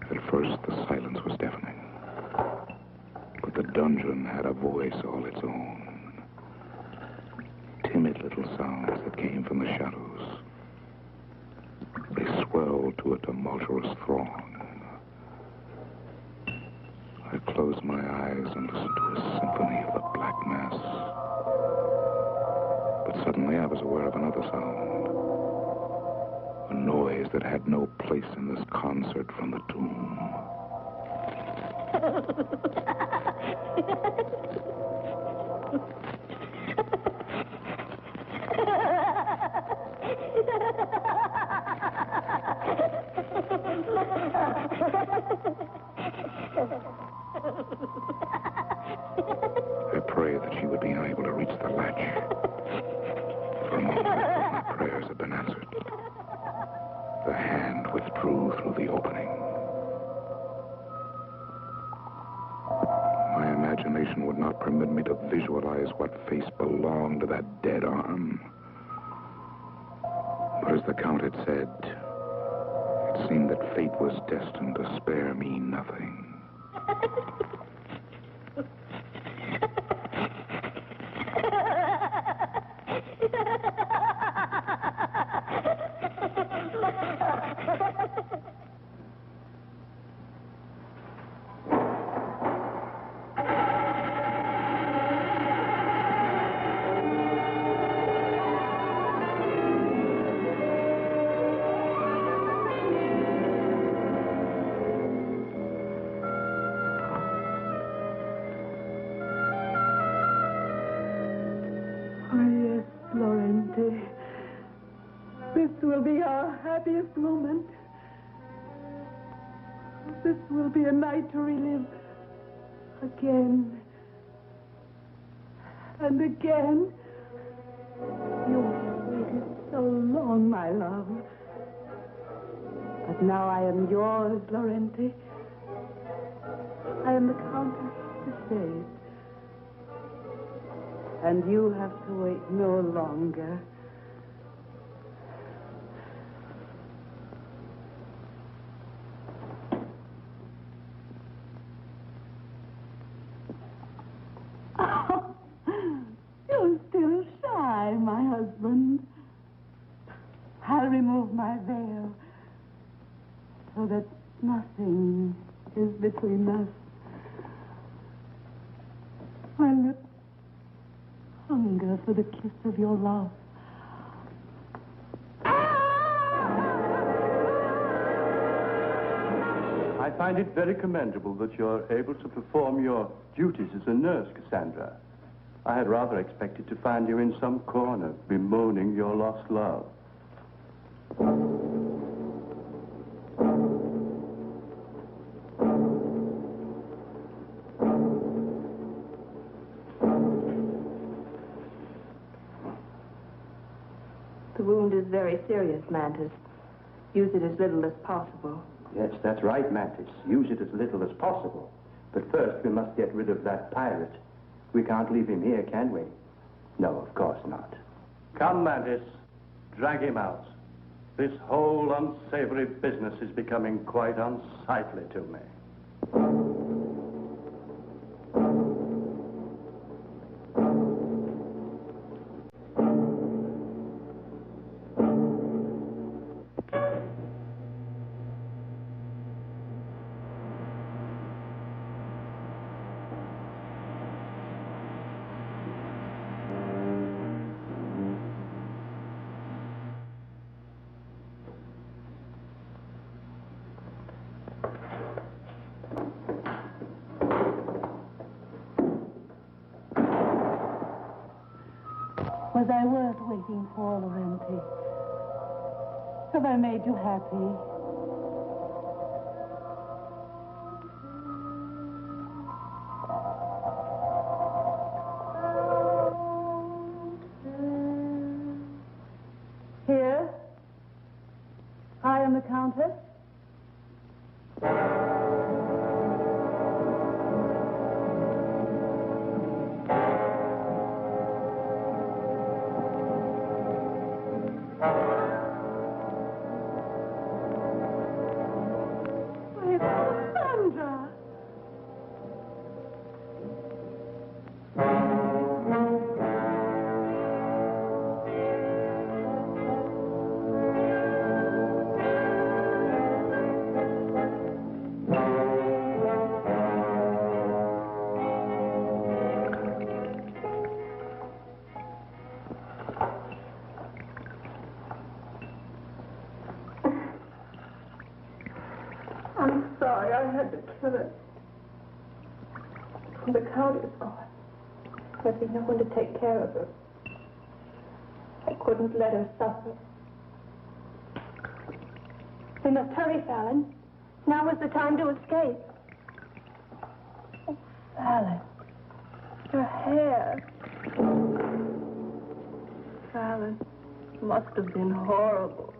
At first, the silence was deafening. But the dungeon had a voice all its own. Timid little sounds that came from the shadows. They swelled to a tumultuous throng. I closed my eyes and listened to a symphony of the Black Mass. But suddenly I was aware of another sound. A noise that had no place in this concert from the tomb. I prayed that she would be unable to reach the latch. For a moment, I thought my prayers had been answered. The hand withdrew through the opening. My imagination would not permit me to visualize what face belonged to that dead arm. But as the Count had said, it seemed that fate was destined to spare me nothing. This will be our happiest moment. This will be a night to relive again and again. You waited so long, my love. But now I am yours, Laurenti. I am the Countess de Sade. And you have to wait no longer. Oh, you're still shy, my husband. I'll remove my veil so that nothing is between us. My lips hunger for the kiss of your love. I find it very commendable that you're able to perform your duties as a nurse, Cassandra. I had rather expected to find you in some corner bemoaning your lost love. The wound is very serious, Mantis. Use it as little as possible. Yes, that's right, Mantis. Use it as little as possible. But first, we must get rid of that pirate. We can't leave him here, can we? No, of course not. Come, Mantis. Drag him out. This whole unsavory business is becoming quite unsightly to me. Was I worth waiting for, Laurenti? Have I made you happy? Here, I am the Countess. sorry I had to kill her. The Count is gone. There'll be no one to take care of her. I couldn't let her suffer. We must hurry, Fallon. Now is the time to escape. Oh, Fallon. Your hair. Fallon, must have been horrible.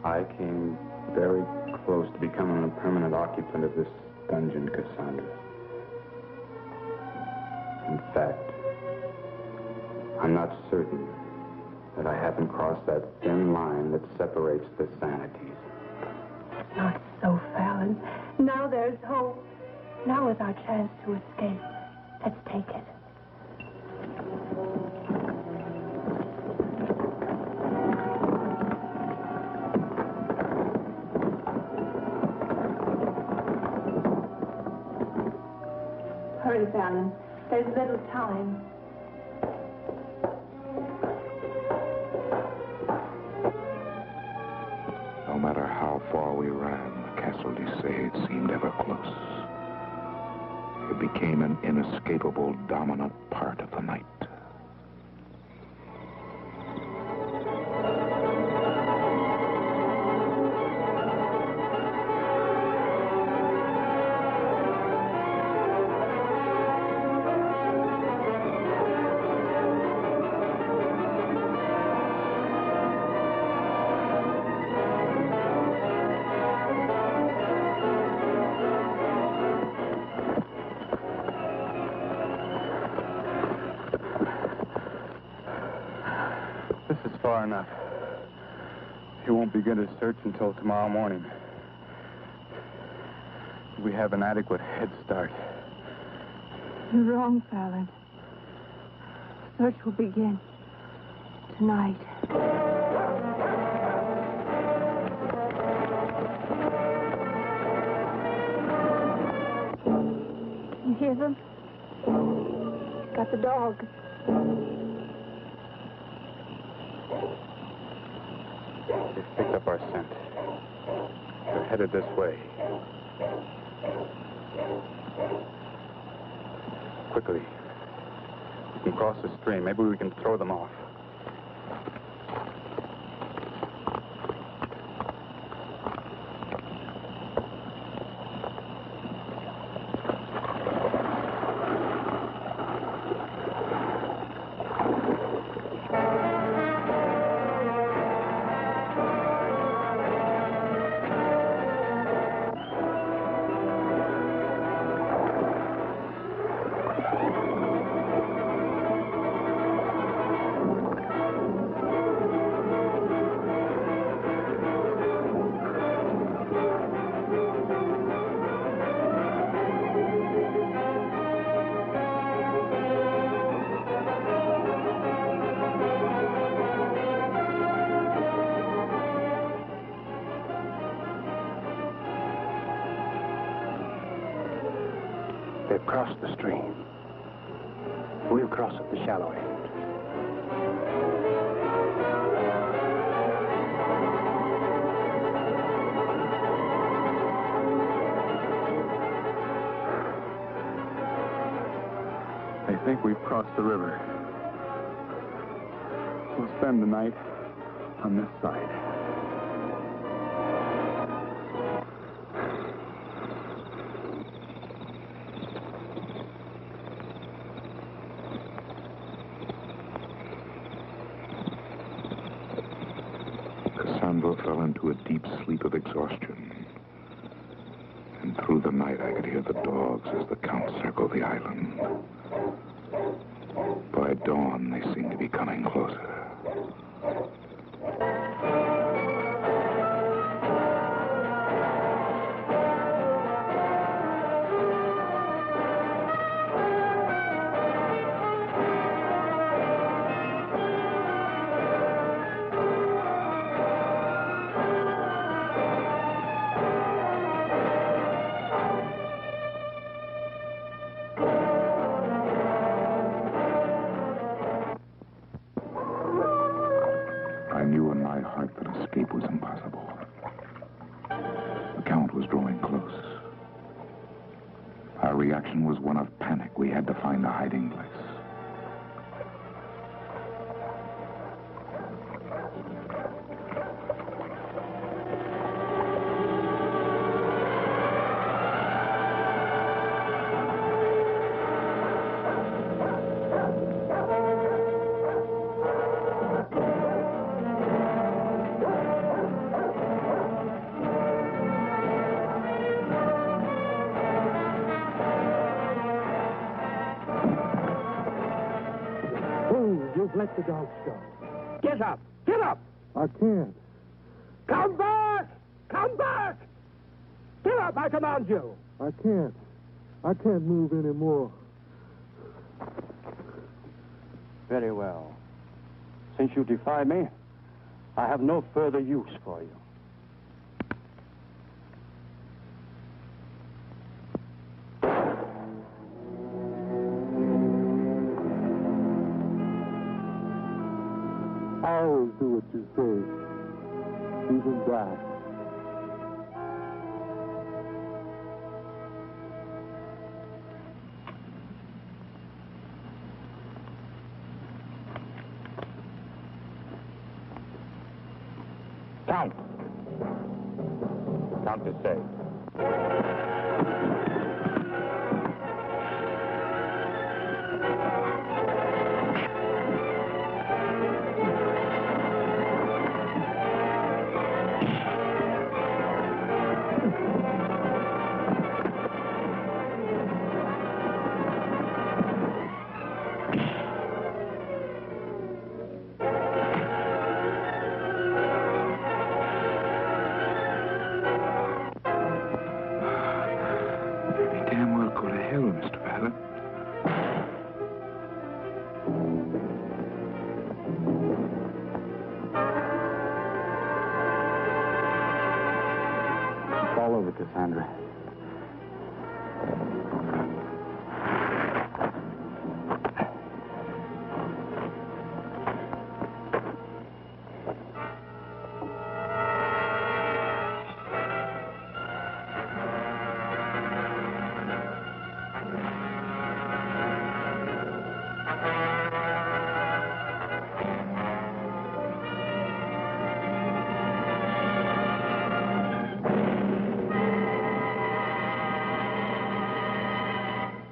I came very close to becoming a permanent occupant of this dungeon, Cassandra. In fact, I'm not certain that I haven't crossed that thin line that separates the sanities. Not so, Fallon. Now there's hope. Now is our chance to escape. Let's take it. Hurry, Fallon. There's little time. No matter how far we ran, the Castle d'Issade seemed ever close. It became an inescapable, dominant part of the night. Far enough. He won't begin his search until tomorrow morning. We have an adequate head start. You're wrong, Fallon. Search will begin tonight. Can you hear them? Got the dogs. They've picked up our scent. They're headed this way. Quickly. We can cross the stream. Maybe we can throw them off. They've crossed the stream. We'll cross at the shallow end. They think we've crossed the river. We'll spend the night on this side. Cassandra fell into a deep sleep of exhaustion. And through the night, I could hear the dogs as the Count circled the island. By dawn, they seemed to be coming closer. drawing close. Our reaction was one of panic. We had to find a hiding place. You've let the dogs go. Get up! Get up! I can't. Come back! Come back! Get up, I command you! I can't. I can't move anymore. Very well. Since you defy me, I have no further use for you. I always do what you say, even die. Count. Count to say. All over, Cassandra.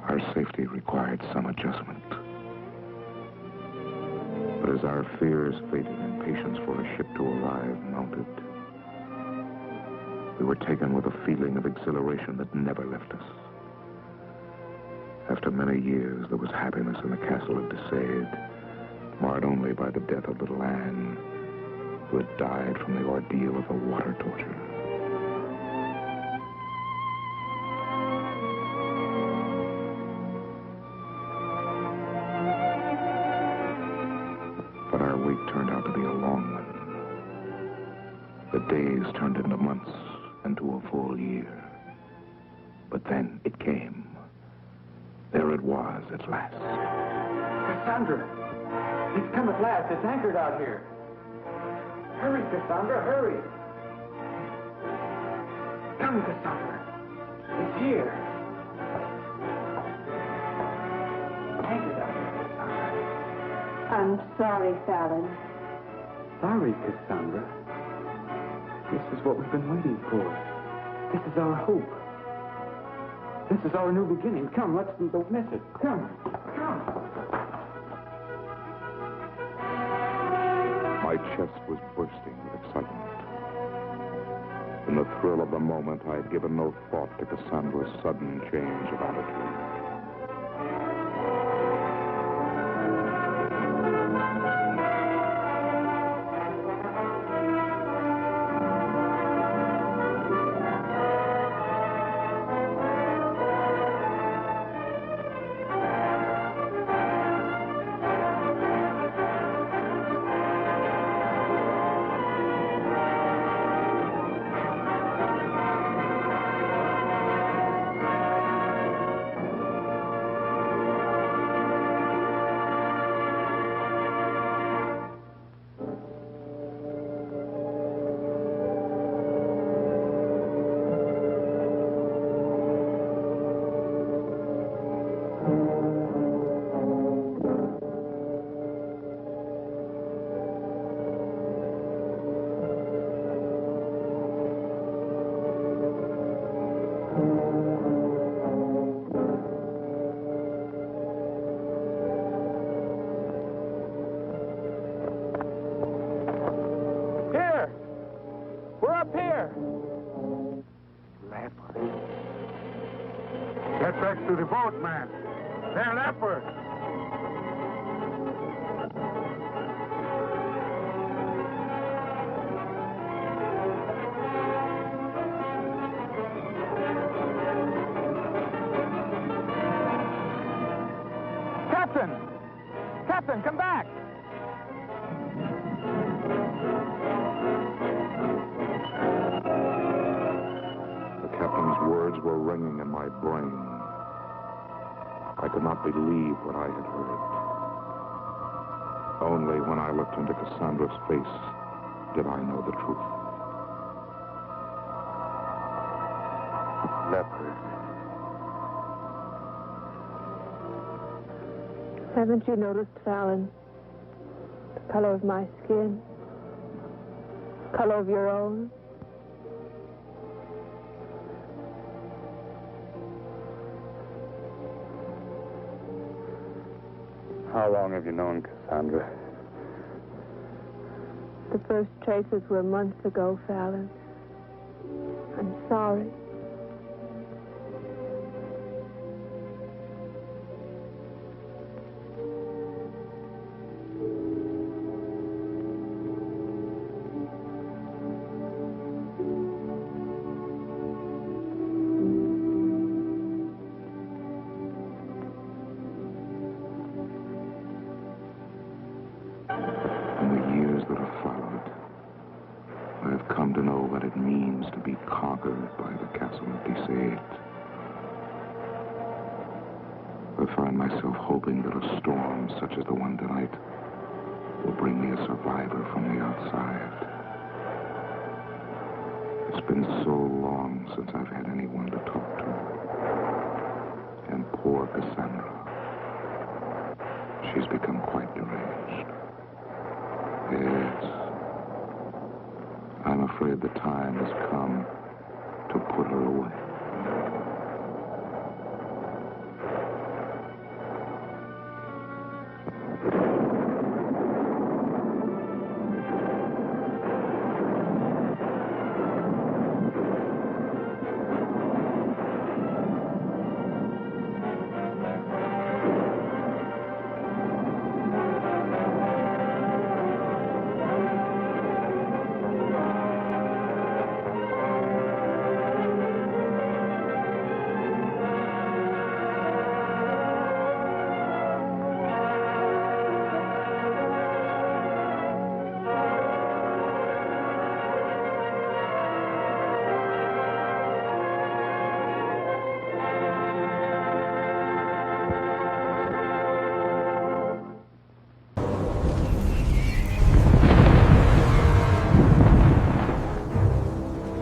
Our safety required some adjustment. But as our fears faded and patience for a ship to arrive mounted, we were taken with a feeling of exhilaration that never left us. After many years, there was happiness in the castle of Desaid, marred only by the death of little Anne, who had died from the ordeal of the water torture. But our wait turned out to be a long one. The days turned into months, and to a full year. But then it came. There it was at last. Cassandra! It's come at last. It's anchored out here. Hurry, Cassandra, hurry! Come, Cassandra. It's here. Anchored out here, Cassandra. I'm sorry, Fallon. Sorry, Cassandra. This is what we've been waiting for. This is our hope. This is our new beginning. Come, don't miss it. Come. My chest was bursting with excitement. In the thrill of the moment, I had given no thought to Cassandra's sudden change of attitude. Get back to the boat, man. Sail leopard. Captain! Captain, come back! The captain's words were ringing in my brain. I could not believe what I had heard. Only when I looked into Cassandra's face did I know the truth. Leopard. Haven't you noticed, Fallon, the color of my skin? The color of your own? How long have you known Cassandra? The first traces were months ago, Fallon. I'm sorry. In the years that have followed, I have come to know what it means to be conquered by the castle of Deceit. I find myself hoping that a storm such as the one tonight will bring me a survivor from the outside. It's been so long since I've had anyone to talk to. And poor Cassandra, she's become quite deranged. Yes, I'm afraid the time has come to put her away.